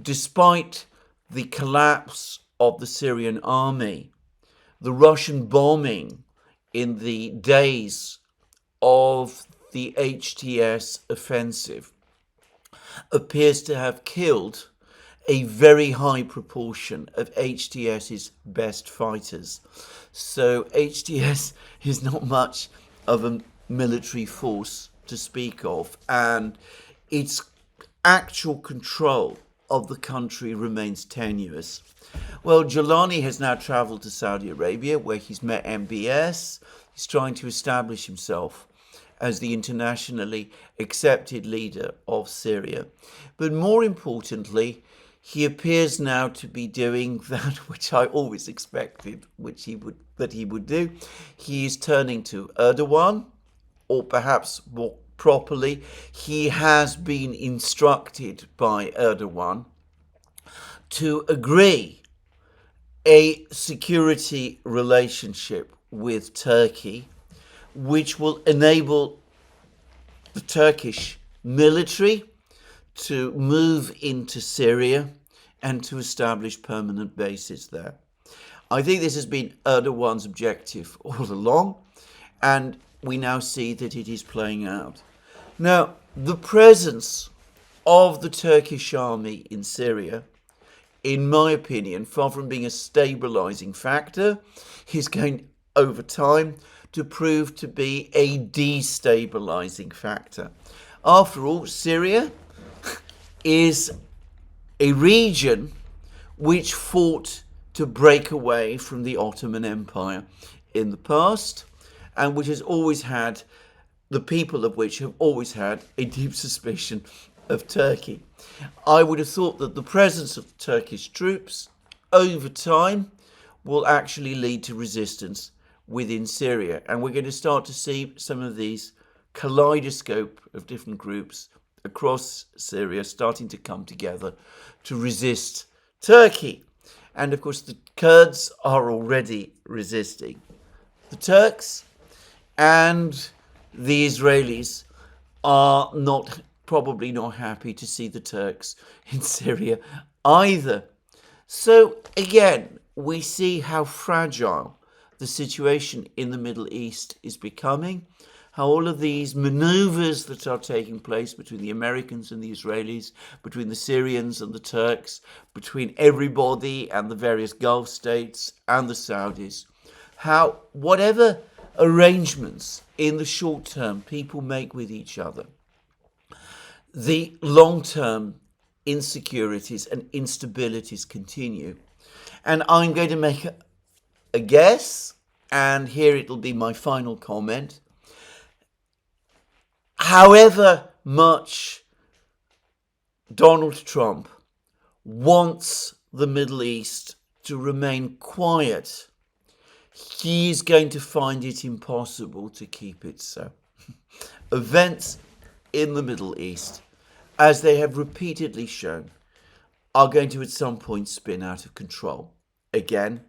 despite the collapse of the Syrian army, the Russian bombing in the days of the HTS offensive appears to have killed a very high proportion of HTS's best fighters. So HTS is not much of a military force to speak of, and its actual control of the country remains tenuous. Well, Jolani has now travelled to Saudi Arabia, where he's met MBS. He's trying to establish himself as the internationally accepted leader of Syria. But more importantly, he appears now to be doing that which I always expected that he would do. He is turning to Erdogan, or perhaps more properly, he has been instructed by Erdogan to agree a security relationship with Turkey, which will enable the Turkish military to move into Syria and to establish permanent bases there. I think this has been Erdogan's objective all along, and we now see that it is playing out. Now, the presence of the Turkish army in Syria, in my opinion, far from being a stabilizing factor, is going over time to prove to be a destabilizing factor. After all, Syria is a region which fought to break away from the Ottoman Empire in the past, and which has always had, the people of which have always had a deep suspicion of Turkey. I would have thought that the presence of Turkish troops over time will actually lead to resistance within Syria, and we're going to start to see some of these kaleidoscope of different groups across Syria starting to come together to resist Turkey. And of course the Kurds are already resisting the Turks, and the Israelis are probably not happy to see the Turks in Syria either. So again, we see how fragile the situation in the Middle East is becoming, how all of these maneuvers that are taking place between the Americans and the Israelis, between the Syrians and the Turks, between everybody and the various Gulf states and the Saudis, how whatever arrangements in the short term people make with each other, the long-term insecurities and instabilities continue. And I'm going to make a guess, and here it'll be my final comment. However much Donald Trump wants the Middle East to remain quiet, he is going to find it impossible to keep it so. Events in the Middle East, as they have repeatedly shown, are going to at some point spin out of control again,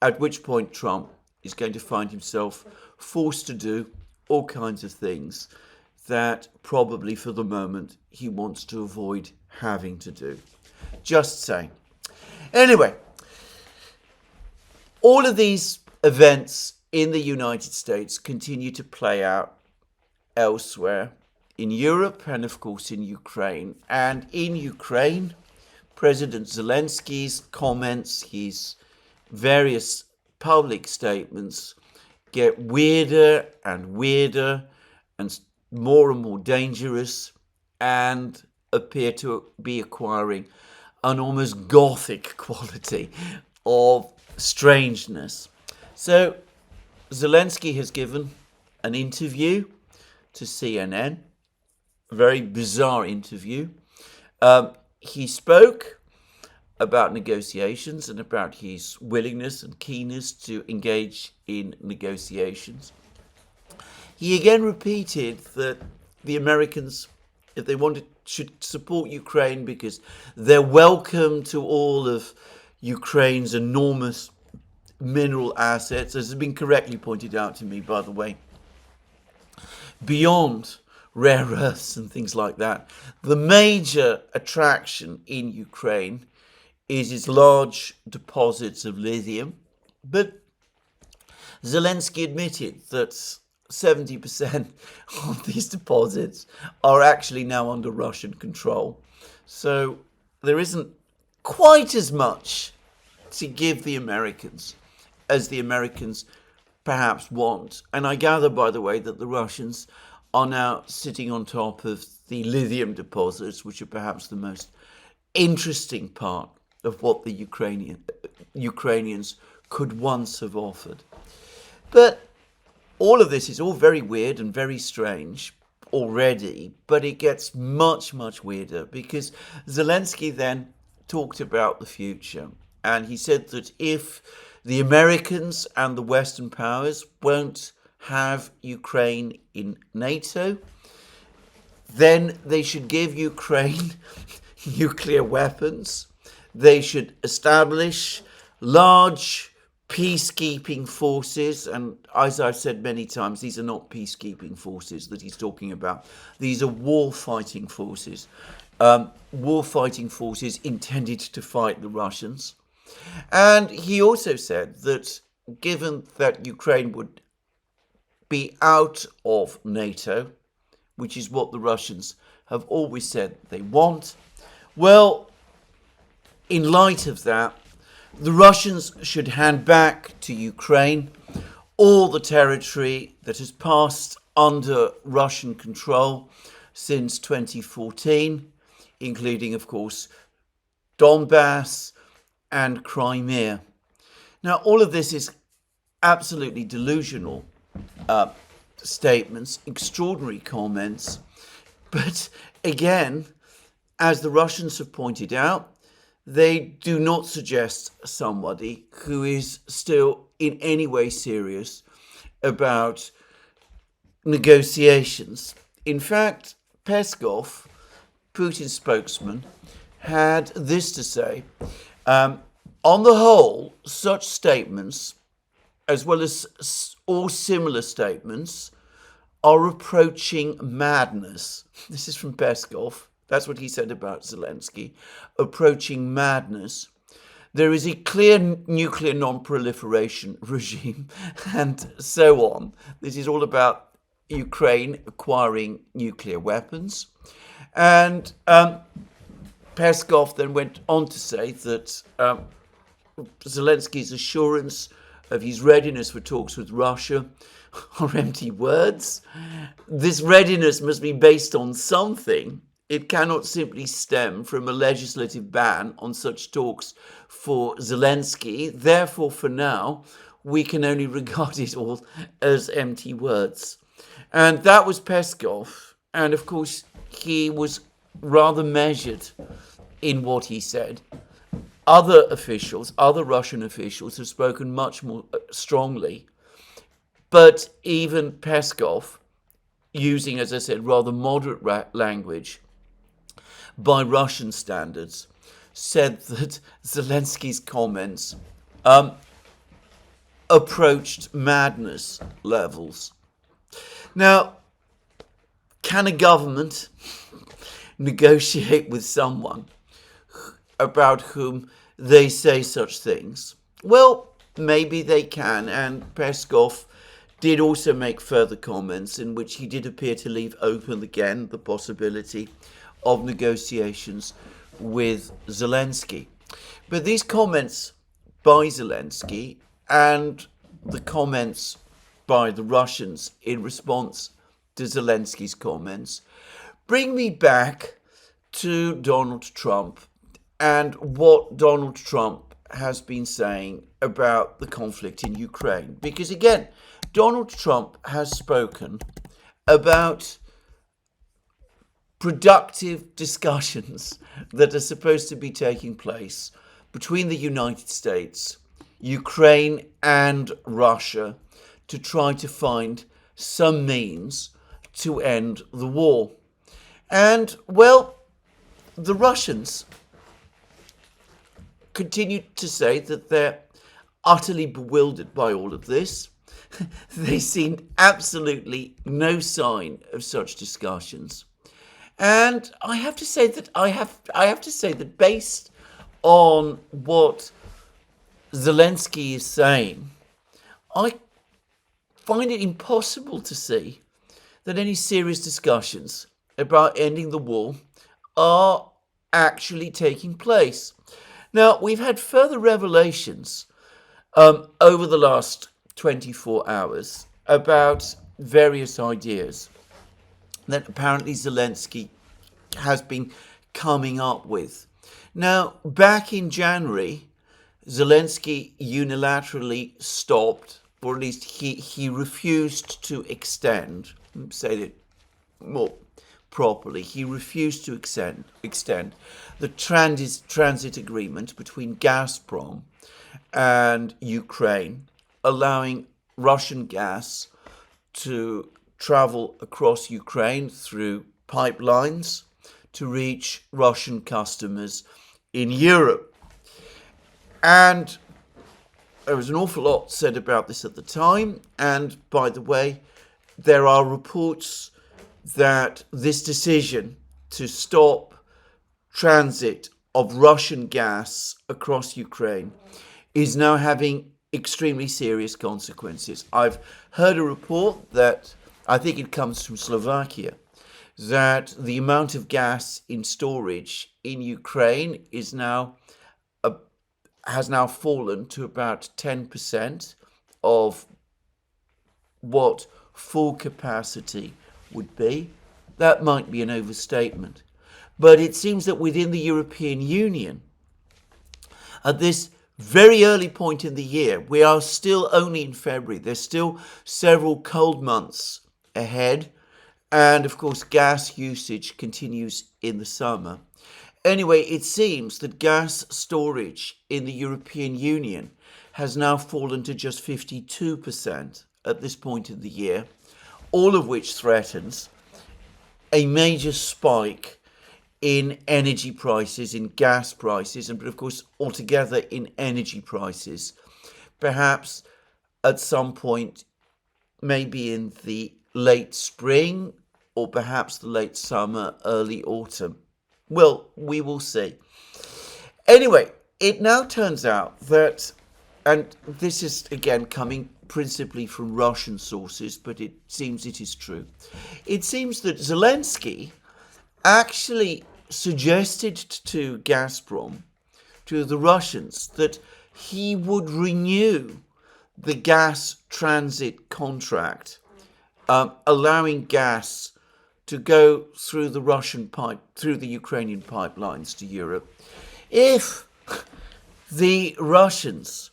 at which point Trump is going to find himself forced to do all kinds of things that probably for the moment he wants to avoid having to do. Just saying. Anyway, all of these events in the United States continue to play out elsewhere in Europe and of course in Ukraine. And in Ukraine, President Zelensky's comments, his various public statements get weirder and more dangerous, and appear to be acquiring an almost gothic quality of strangeness. So Zelensky has given an interview to CNN, a very bizarre interview. He spoke about negotiations and about his willingness and keenness to engage in negotiations. He again repeated that the Americans, if they wanted, should support Ukraine because they're welcome to all of Ukraine's enormous mineral assets, as has been correctly pointed out to me, by the way. Beyond rare earths and things like that, the major attraction in Ukraine is its large deposits of lithium. But Zelensky admitted that 70% of these deposits are actually now under Russian control. So there isn't quite as much to give the Americans as the Americans perhaps want. And I gather, by the way, that the Russians are now sitting on top of the lithium deposits, which are perhaps the most interesting part of what the Ukrainians could once have offered. But all of this is all very weird and very strange already, but it gets much, much weirder because Zelensky then talked about the future. And he said that if the Americans and the Western powers won't have Ukraine in NATO, then they should give Ukraine nuclear weapons. They should establish large peacekeeping forces. And as I've said many times, these are not peacekeeping forces that he's talking about. These are war-fighting forces. War-fighting forces intended to fight the Russians. And he also said that given that Ukraine would be out of NATO, which is what the Russians have always said they want, well, in light of that, the Russians should hand back to Ukraine all the territory that has passed under Russian control since 2014, including, of course, Donbass and Crimea. Now, all of this is absolutely delusional statements, extraordinary comments, but again, as the Russians have pointed out, they do not suggest somebody who is still in any way serious about negotiations. In fact, Peskov, Putin's spokesman, had this to say. On the whole, such statements, as well as all similar statements, are approaching madness. This is from Peskov. That's what he said about Zelensky. Approaching madness. There is a clear nuclear non-proliferation regime, and so on. This is all about Ukraine acquiring nuclear weapons. And Peskov then went on to say that Zelensky's assurance of his readiness for talks with Russia are empty words. This readiness must be based on something. It cannot simply stem from a legislative ban on such talks for Zelensky. Therefore, for now, we can only regard it all as empty words. And that was Peskov. And of course, he was rather measured in what he said. other officials, other Russian officials, have spoken much more strongly. But even Peskov, using, as I said, rather moderate language by Russian standards, said that Zelensky's comments approached madness levels. Now, can a government negotiate with someone about whom they say such things? Well, maybe they can, and Peskov did also make further comments in which he did appear to leave open again the possibility of negotiations with Zelensky. But these comments by Zelensky and the comments by the Russians in response to Zelensky's comments bring me back to Donald Trump and what Donald Trump has been saying about the conflict in Ukraine. Because again, Donald Trump has spoken about productive discussions that are supposed to be taking place between the United States, Ukraine, and Russia to try to find some means to end the war. And, well, the Russians continue to say that they're utterly bewildered by all of this. They seen absolutely no sign of such discussions. And I have to say that based on what Zelensky is saying, I find it impossible to see that any serious discussions about ending the war are actually taking place. Now, we've had further revelations over the last 24 hours about various ideas that apparently Zelensky has been coming up with. Now, back in January, Zelensky unilaterally stopped, or at least he refused to extend, say it more properly, he refused to extend the transit agreement between Gazprom and Ukraine, allowing Russian gas to travel across Ukraine through pipelines to reach Russian customers in Europe. And there was an awful lot said about this at the time. And by the way, there are reports that this decision to stop transit of Russian gas across Ukraine is now having extremely serious consequences. I've heard a report that, I think it comes from Slovakia, that the amount of gas in storage in Ukraine has now fallen to about 10% of what full capacity would be. That might be an overstatement. But it seems that within the European Union, at this very early point in the year, we are still only in February. There's still several cold months ahead. And of course, gas usage continues in the summer. Anyway, it seems that gas storage in the European Union has now fallen to just 52% at this point in the year, all of which threatens a major spike in energy prices, in gas prices, and of course altogether in energy prices, perhaps at some point, maybe in the late spring or perhaps the late summer, early autumn. Well, we will see. Anyway, it now turns out that, and this is again coming principally from Russian sources, but it seems it is true. It seems that Zelensky actually suggested to Gazprom, to the Russians, that he would renew the gas transit contract, allowing gas to go through through the Ukrainian pipelines to Europe, if the Russians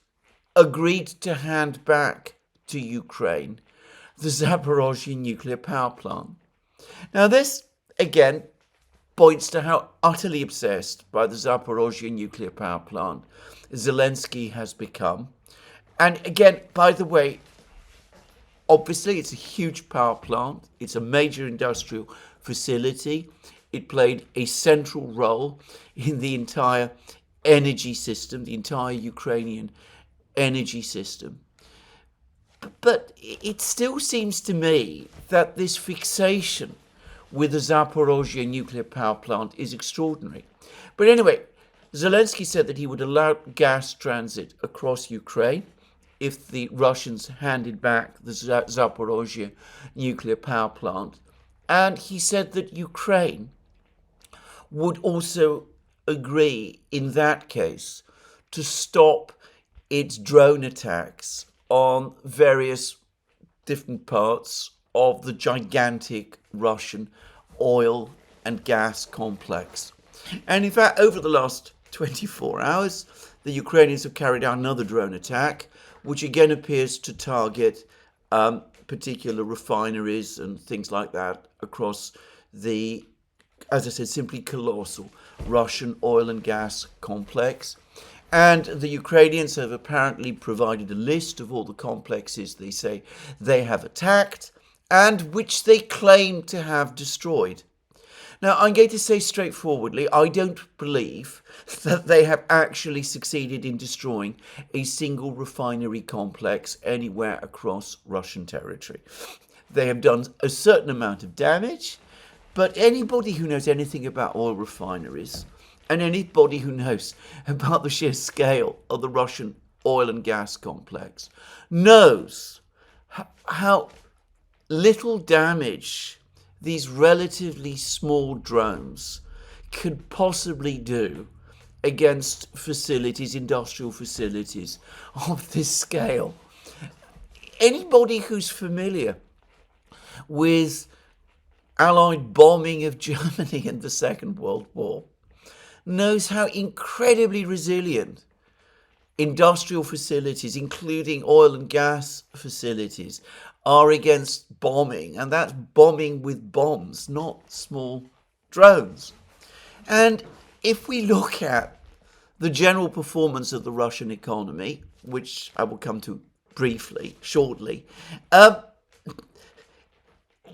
agreed to hand back to Ukraine the Zaporozhye nuclear power plant. Now this, again, points to how utterly obsessed by the Zaporozhye nuclear power plant Zelensky has become. And again, by the way, obviously it's a huge power plant. It's a major industrial facility. It played a central role in the entire energy system, the entire Ukrainian energy system. But it still seems to me that this fixation with the Zaporozhye nuclear power plant is extraordinary. But anyway, Zelensky said that he would allow gas transit across Ukraine if the Russians handed back the Zaporozhye nuclear power plant. And he said that Ukraine would also agree in that case to stop its drone attacks on various different parts of the gigantic Russian oil and gas complex. And in fact, over the last 24 hours, the Ukrainians have carried out another drone attack, which again appears to target particular refineries and things like that across the, as I said, simply colossal Russian oil and gas complex. And the Ukrainians have apparently provided a list of all the complexes they say they have attacked and which they claim to have destroyed. Now, I'm going to say straightforwardly, I don't believe that they have actually succeeded in destroying a single refinery complex anywhere across Russian territory. They have done a certain amount of damage, but anybody who knows anything about oil refineries and anybody who knows about the sheer scale of the Russian oil and gas complex knows how little damage these relatively small drones could possibly do against facilities, industrial facilities of this scale. Anybody who's familiar with Allied bombing of Germany in the Second World War knows how incredibly resilient industrial facilities, including oil and gas facilities, are against bombing. And that's bombing with bombs, not small drones. And if we look at the general performance of the Russian economy, which I will come to briefly, shortly,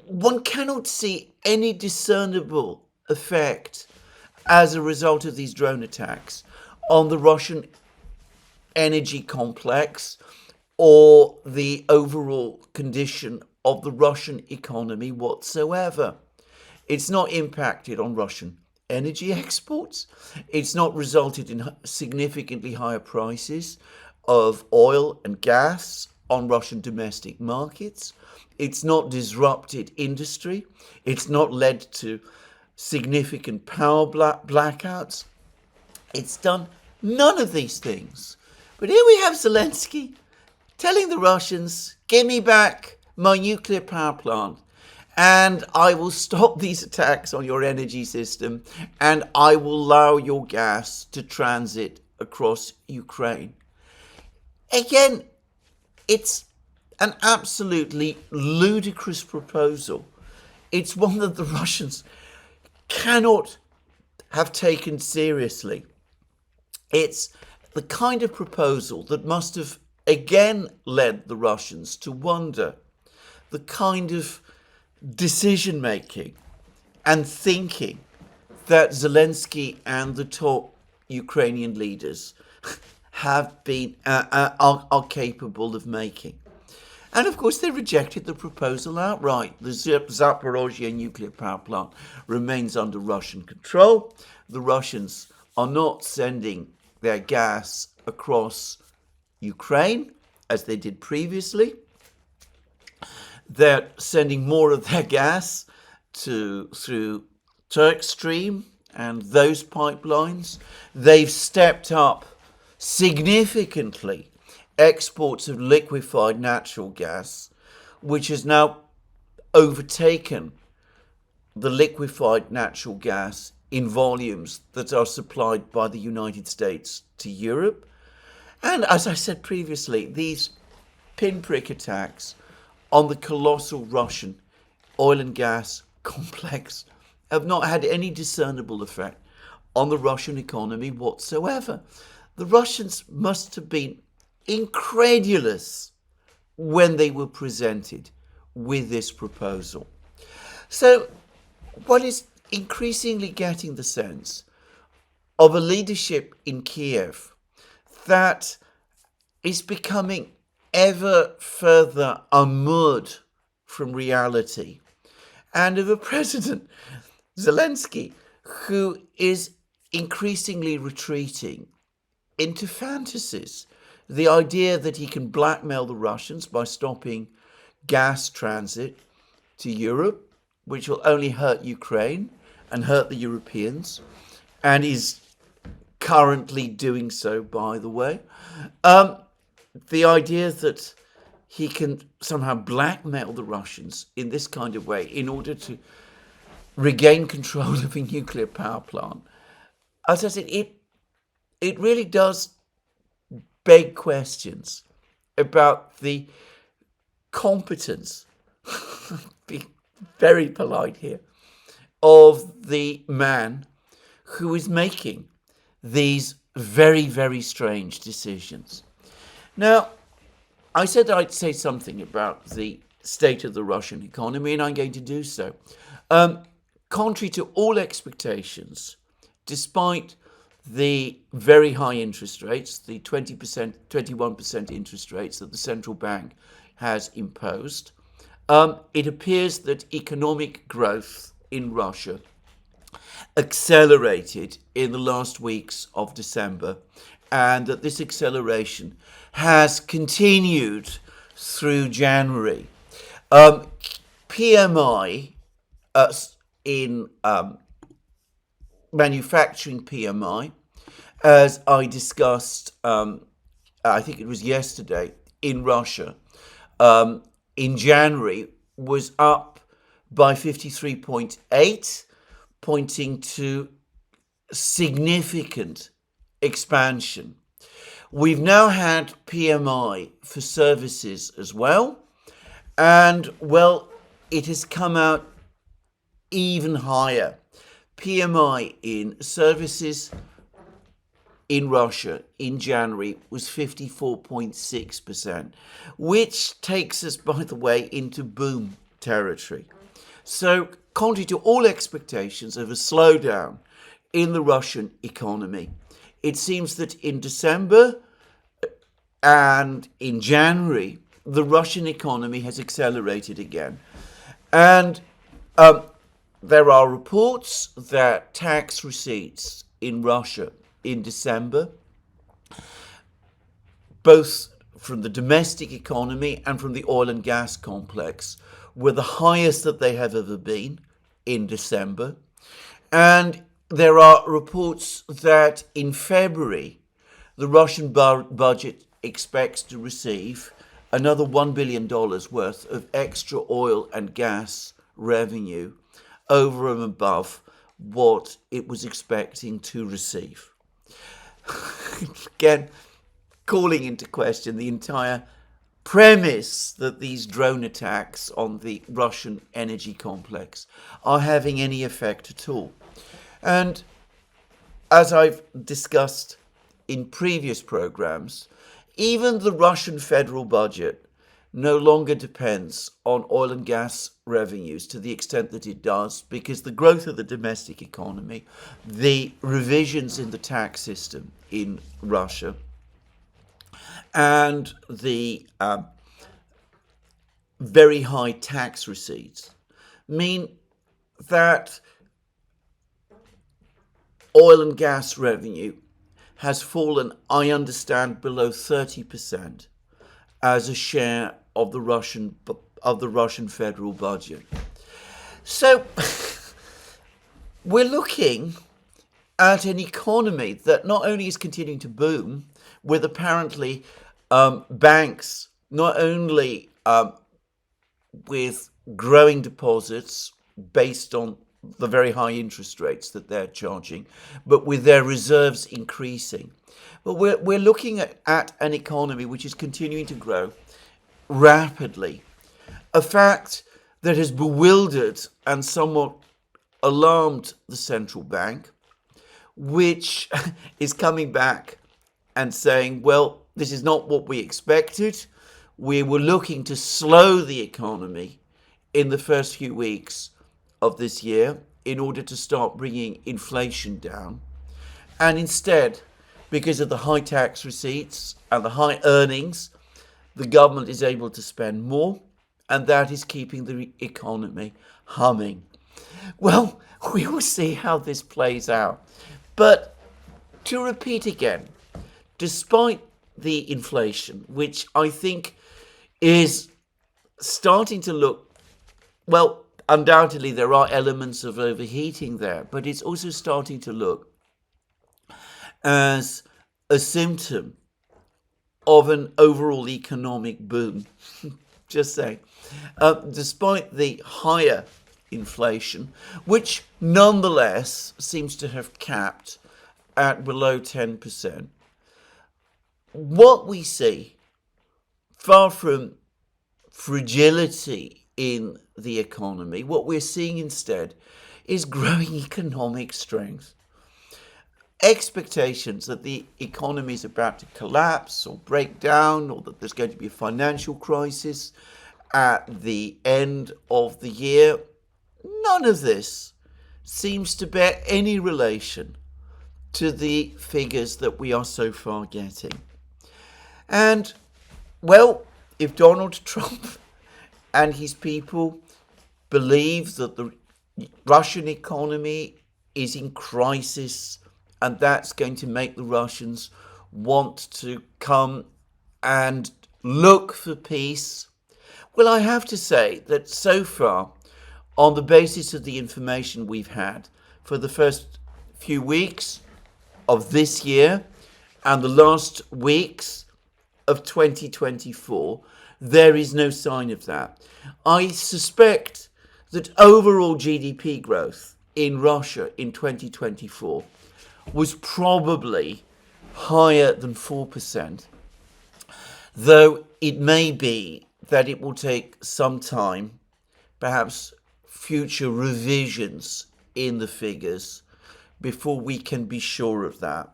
one cannot see any discernible effect as a result of these drone attacks on the Russian energy complex or the overall condition of the Russian economy whatsoever. It's not impacted on Russian energy exports. It's not resulted in significantly higher prices of oil and gas on Russian domestic markets. It's not disrupted industry. It's not led to significant power blackouts. It's done none of these things. But here we have Zelensky telling the Russians, give me back my nuclear power plant and I will stop these attacks on your energy system and I will allow your gas to transit across Ukraine. Again, it's an absolutely ludicrous proposal. It's one that the Russians cannot have taken seriously. It's the kind of proposal that must have again led the Russians to wonder the kind of decision making and thinking that Zelensky and the top Ukrainian leaders have been are capable of making. And of course, they rejected the proposal outright. The Zaporozhye nuclear power plant remains under Russian control. The Russians are not sending their gas across Ukraine as they did previously. They're sending more of their gas through Turk Stream and those pipelines. They've stepped up significantly exports of liquefied natural gas, which has now overtaken the liquefied natural gas in volumes that are supplied by the United States to Europe. And as I said previously, these pinprick attacks on the colossal Russian oil and gas complex have not had any discernible effect on the Russian economy whatsoever. The Russians must have been incredulous when they were presented with this proposal. So one is increasingly getting the sense of a leadership in Kiev that is becoming ever further unmoored from reality, and of a president, Zelensky, who is increasingly retreating into fantasies. The idea that he can blackmail the Russians by stopping gas transit to Europe, which will only hurt Ukraine and hurt the Europeans, and is currently doing so, by the way. The idea that he can somehow blackmail the Russians in this kind of way in order to regain control of a nuclear power plant. As I said, it really does beg questions about the competence, be very polite here, of the man who is making these very, very strange decisions. Now, I said I'd say something about the state of the Russian economy, and I'm going to do so. Contrary to all expectations, despite the very high interest rates, the 20%, 21% interest rates that the central bank has imposed, it appears that economic growth in Russia accelerated in the last weeks of December, and that this acceleration has continued through January. PMI in manufacturing PMI, as I discussed, I think it was yesterday, in Russia, in January was up by 53.8, pointing to significant expansion. We've now had PMI for services as well, and well, it has come out even higher. PMI in services in Russia in January was 54.6%, which takes us, by the way, into boom territory. So, contrary to all expectations of a slowdown in the Russian economy, it seems that in December and in January, the Russian economy has accelerated again. And there are reports that tax receipts in Russia in December, both from the domestic economy and from the oil and gas complex, were the highest that they have ever been in December. And there are reports that in February, the Russian budget expects to receive another $1 billion worth of extra oil and gas revenue over and above what it was expecting to receive. Again, calling into question the entire premise that these drone attacks on the Russian energy complex are having any effect at all. And as I've discussed in previous programs, even the Russian federal budget no longer depends on oil and gas revenues to the extent that it does, because the growth of the domestic economy, the revisions in the tax system in Russia, and the very high tax receipts mean that oil and gas revenue has fallen, I understand, below 30% as a share of the Russian federal budget. So we're looking at an economy that not only is continuing to boom, with apparently banks not only with growing deposits based on the very high interest rates that they're charging, but with their reserves increasing. But we're looking at an economy which is continuing to grow rapidly, a fact that has bewildered and somewhat alarmed the central bank, which is coming back and saying, well, this is not what we expected. We were looking to slow the economy in the first few weeks of this year in order to start bringing inflation down. And instead, because of the high tax receipts and the high earnings, the government is able to spend more, and that is keeping the economy humming. Well, we will see how this plays out. But to repeat again, despite the inflation, which I think is starting to look, well, undoubtedly there are elements of overheating there, but it's also starting to look as a symptom of an overall economic boom. Just saying. Despite the higher inflation, which nonetheless seems to have capped at below 10%, what we see, far from fragility in the economy, what we're seeing instead is growing economic strength. Expectations that the economy is about to collapse or break down, or that there's going to be a financial crisis at the end of the year, none of this seems to bear any relation to the figures that we are so far getting. And, well, if Donald Trump and his people believe that the Russian economy is in crisis, and that's going to make the Russians want to come and look for peace, well, I have to say that so far, on the basis of the information we've had for the first few weeks of this year and the last weeks of 2024, there is no sign of that. I suspect that overall GDP growth in Russia in 2024 was probably higher than 4%, though it may be that it will take some time, perhaps future revisions in the figures, before we can be sure of that.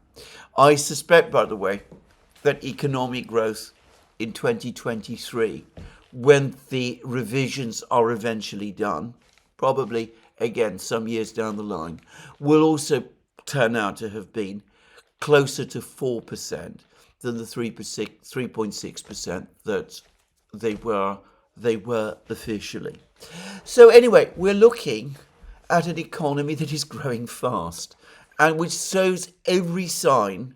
I suspect, by the way, that economic growth in 2023, when the revisions are eventually done, probably again some years down the line, will also turn out to have been closer to 4% than the 3.6% that they were officially. So anyway, we're looking at an economy that is growing fast and which shows every sign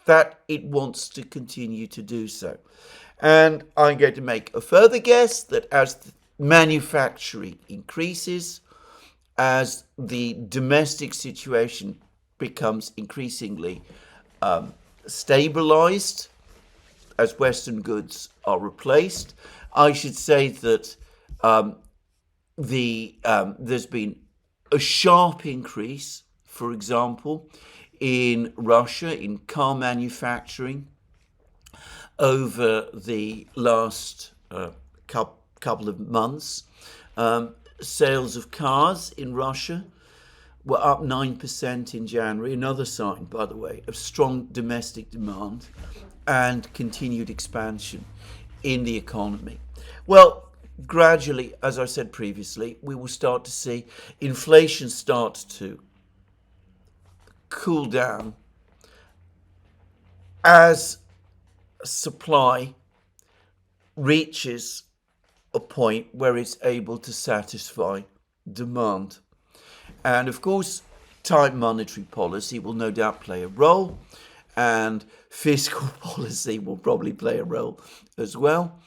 that it wants to continue to do so. And I'm going to make a further guess that as manufacturing increases, as the domestic situation becomes increasingly stabilized, as Western goods are replaced, I should say that there's been a sharp increase, for example, in Russia in car manufacturing over the last couple of months. Sales of cars in Russia were up 9% in January, another sign, by the way, of strong domestic demand and continued expansion in the economy. Well, gradually, as I said previously, we will start to see inflation start to cool down as supply reaches a point where it's able to satisfy demand. And of course, tight monetary policy will no doubt play a role, and fiscal policy will probably play a role as well.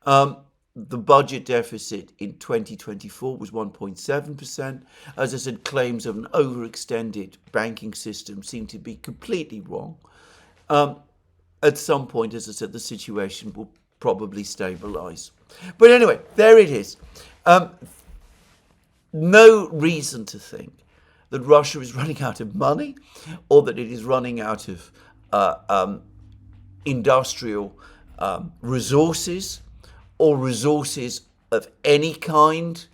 The budget deficit in 2024 was 1.7%. As I said, claims of an overextended banking system seem to be completely wrong. At some point, as I said, the situation will probably stabilize. But anyway, there it is. No reason to think that Russia is running out of money or that it is running out of industrial resources or resources of any kind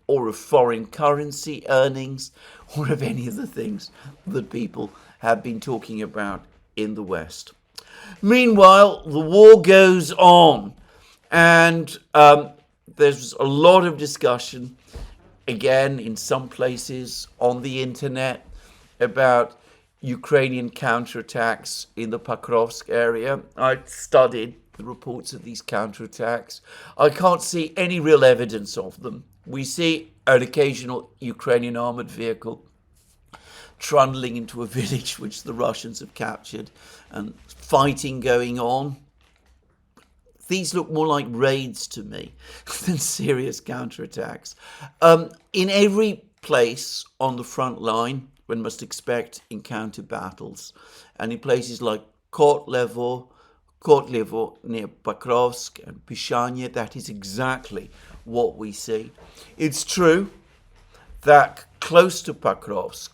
or of foreign currency earnings, or of any of the things that people have been talking about in the West. Meanwhile, the war goes on, and there's a lot of discussion, again, in some places on the internet, about Ukrainian counterattacks in the Pokrovsk area. I studied the reports of these counterattacks. I can't see any real evidence of them. We see an occasional Ukrainian armored vehicle trundling into a village which the Russians have captured, and fighting going on. These look more like raids to me than serious counterattacks. In every place on the front line, one must expect encounter battles. And in places like Kotlevo near Pokrovsk and Pishanya, that is exactly what we see. It's true that close to Pokrovsk,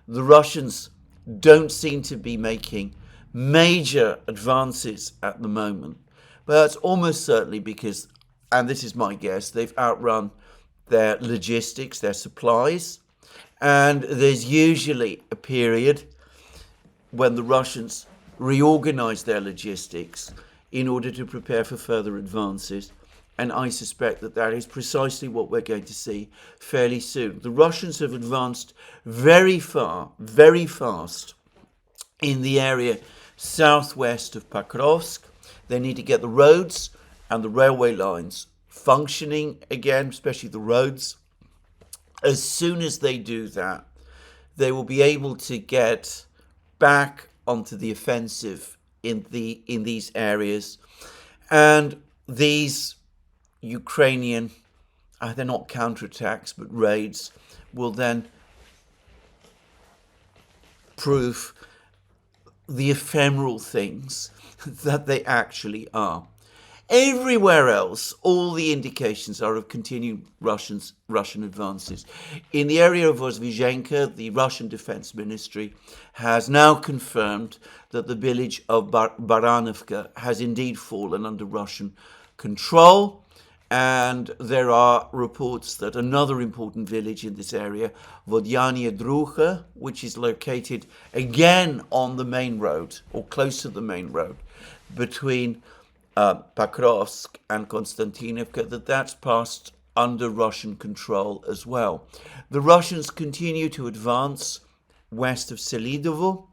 the Russians don't seem to be making major advances at the moment. But that's almost certainly because, and this is my guess, they've outrun their logistics, their supplies, and there's usually a period when the Russians reorganize their logistics in order to prepare for further advances. And I suspect that that is precisely what we're going to see fairly soon. The Russians have advanced very far, very fast in the area southwest of Pokrovsk. They need to get the roads and the railway lines functioning again, especially the roads. As soon as they do that, they will be able to get back onto the offensive in these areas. And these Ukrainian, they're not counterattacks, but raids, will then prove the ephemeral things that they actually are. Everywhere else, all the indications are of continued Russian advances. In the area of Vozvyzhenka, the Russian Defense Ministry has now confirmed that the village of Baranovka has indeed fallen under Russian control. And there are reports that another important village in this area, Vodyane Druha, which is located again on the main road, or close to the main road, between Pokrovsk and Konstantinovka, that's passed under Russian control as well. The Russians continue to advance west of Selidovo,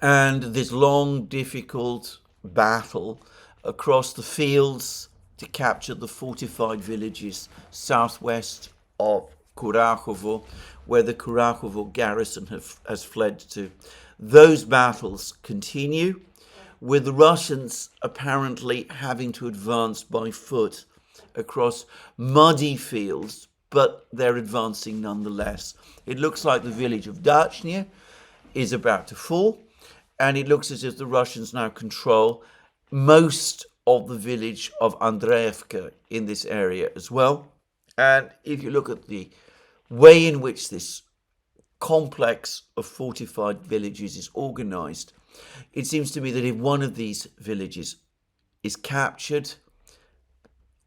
and this long, difficult battle across the fields to capture the fortified villages southwest of Kurachovo, where the Kurachovo garrison has fled to. Those battles continue, with the Russians apparently having to advance by foot across muddy fields, but they're advancing nonetheless. It looks like the village of Dachnia is about to fall, and it looks as if the Russians now control most of the village of Andreevka in this area as well. And if you look at the way in which this complex of fortified villages is organized, it seems to me that if one of these villages is captured,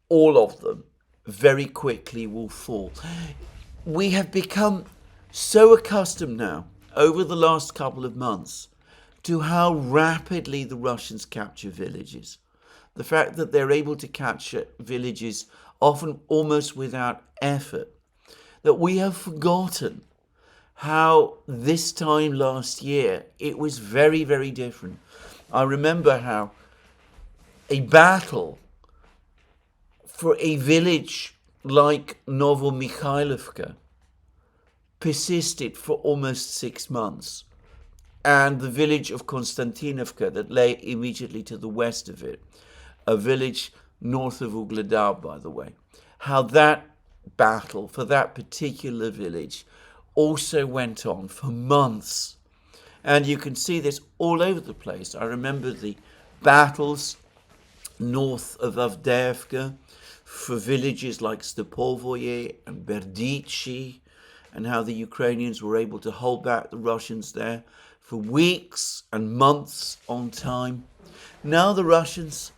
all of them very quickly will fall. We have become so accustomed now, over the last couple of months, to how rapidly the Russians capture villages. The fact that they're able to capture villages often almost without effort, that we have forgotten how this time last year it was very, very different. I remember how a battle for a village like Novomikhailovka persisted for almost 6 months, and the village of Konstantinovka that lay immediately to the west of it, a village north of Ugledar, by the way, how that battle for that particular village also went on for months. And you can see this all over the place. I remember the battles north of Avdiivka for villages like Stepovoye and Berdichi, and how the Ukrainians were able to hold back the Russians there for weeks and months on time. Now the Russians,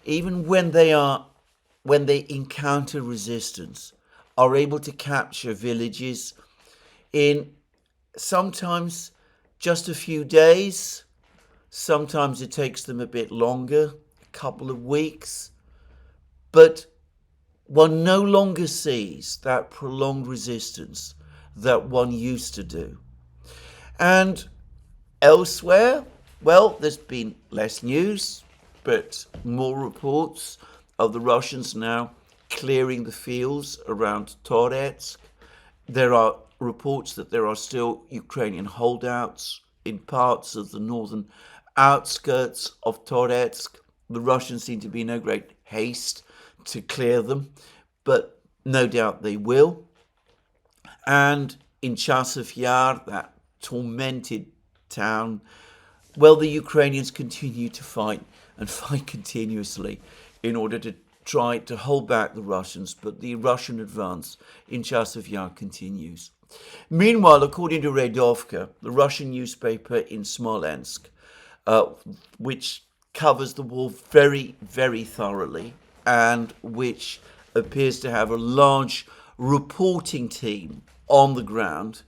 even when they encounter resistance, are able to capture villages in sometimes just a few days. Sometimes it takes them a bit longer, a couple of weeks. But one no longer sees that prolonged resistance that one used to do. And elsewhere, well, there's been less news, but more reports of the Russians now clearing the fields around Toretsk. There are reports that there are still Ukrainian holdouts in parts of the northern outskirts of Toretsk. The Russians seem to be in no great haste to clear them, but no doubt they will. And in Chasiv Yar, that tormented town, well, the Ukrainians continue to fight and fight continuously in order to try to hold back the Russians, but the Russian advance in Chasiv Yar continues. Meanwhile, according to Redovka, the Russian newspaper in Smolensk, which covers the war very, very thoroughly and which appears to have a large reporting team on the ground,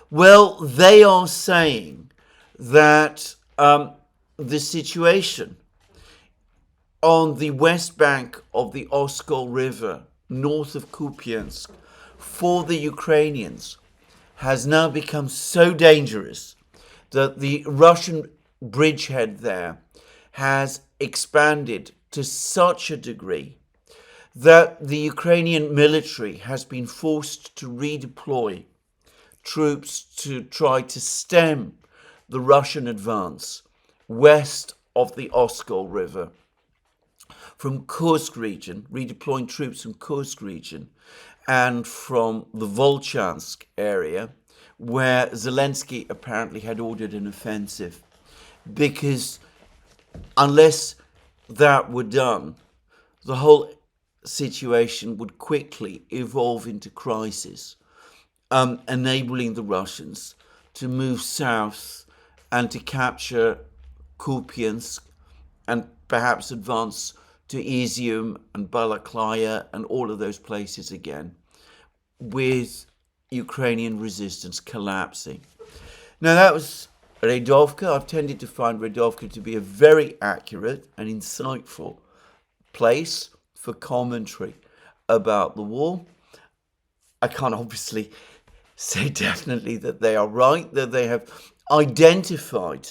well, they are saying that the situation on the west bank of the Oskol River, north of Kupiansk, for the Ukrainians has now become so dangerous that the Russian bridgehead there has expanded to such a degree that the Ukrainian military has been forced to redeploy troops to try to stem the Russian advance west of the Oskol River. From Kursk region, redeploying troops from Kursk region and from the Volchansk area, where Zelensky apparently had ordered an offensive. Because unless that were done, the whole situation would quickly evolve into crisis, enabling the Russians to move south and to capture Kupiansk and perhaps advance to Izium and Balaklaya and all of those places again, with Ukrainian resistance collapsing. Now that was Redovka. I've tended to find Redovka to be a very accurate and insightful place for commentary about the war. I can't obviously say definitely that they are right, that they have identified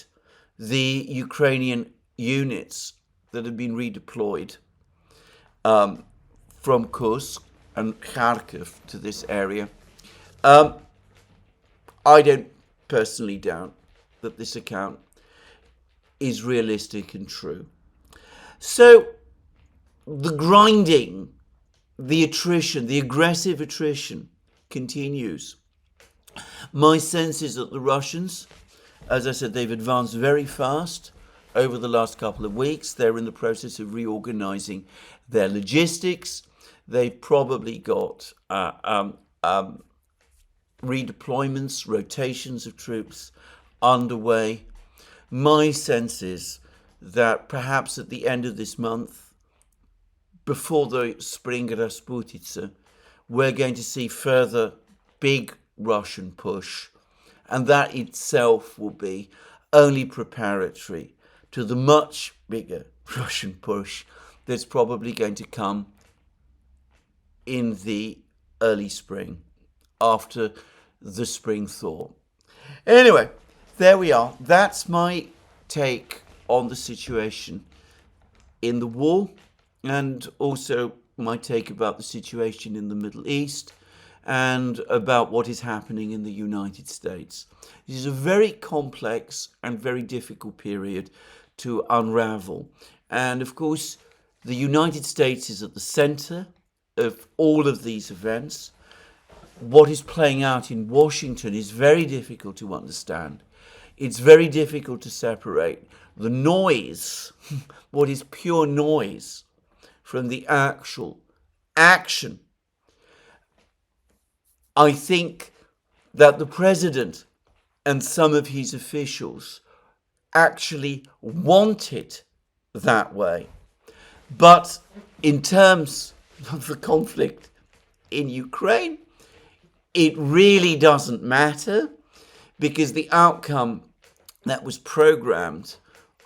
the Ukrainian units that have been redeployed from Kursk and Kharkiv to this area. I don't personally doubt that this account is realistic and true. So the grinding, the attrition, the aggressive attrition continues. My sense is that the Russians, as I said, they've advanced very fast over the last couple of weeks. They're in the process of reorganizing their logistics. They've probably got redeployments, rotations of troops underway. My sense is that perhaps at the end of this month, before the spring Rasputitsa, we're going to see further big Russian push, and that itself will be only preparatory to the much bigger Russian push that's probably going to come in the early spring, after the spring thaw. Anyway, there we are. That's my take on the situation in the war, and also my take about the situation in the Middle East and about what is happening in the United States. This is a very complex and very difficult period to unravel. And of course, the United States is at the center of all of these events. What is playing out in Washington is very difficult to understand. It's very difficult to separate the noise, what is pure noise, from the actual action. I think that the president and some of his officials actually want it that way. But in terms of the conflict in Ukraine, it really doesn't matter, because the outcome that was programmed,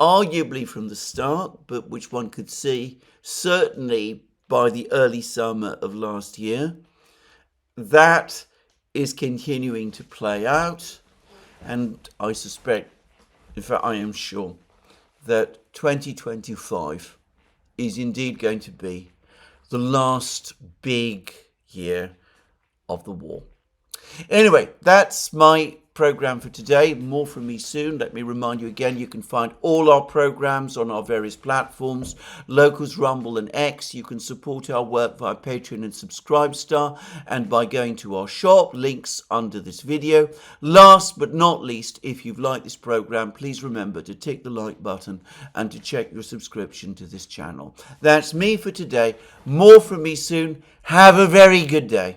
arguably from the start, but which one could see certainly by the early summer of last year, that is continuing to play out. And I suspect, in fact I am sure, that 2025 is indeed going to be the last big year of the war. Anyway, that's my program for today. More from me soon. Let me remind you again, you can find all our programs on our various platforms, Locals, Rumble and X. You can support our work via Patreon and Subscribestar and by going to our shop, links under this video. Last but not least, if you've liked this program, please remember to tick the like button and to check your subscription to this channel. That's me for today. More from me soon. Have a very good day.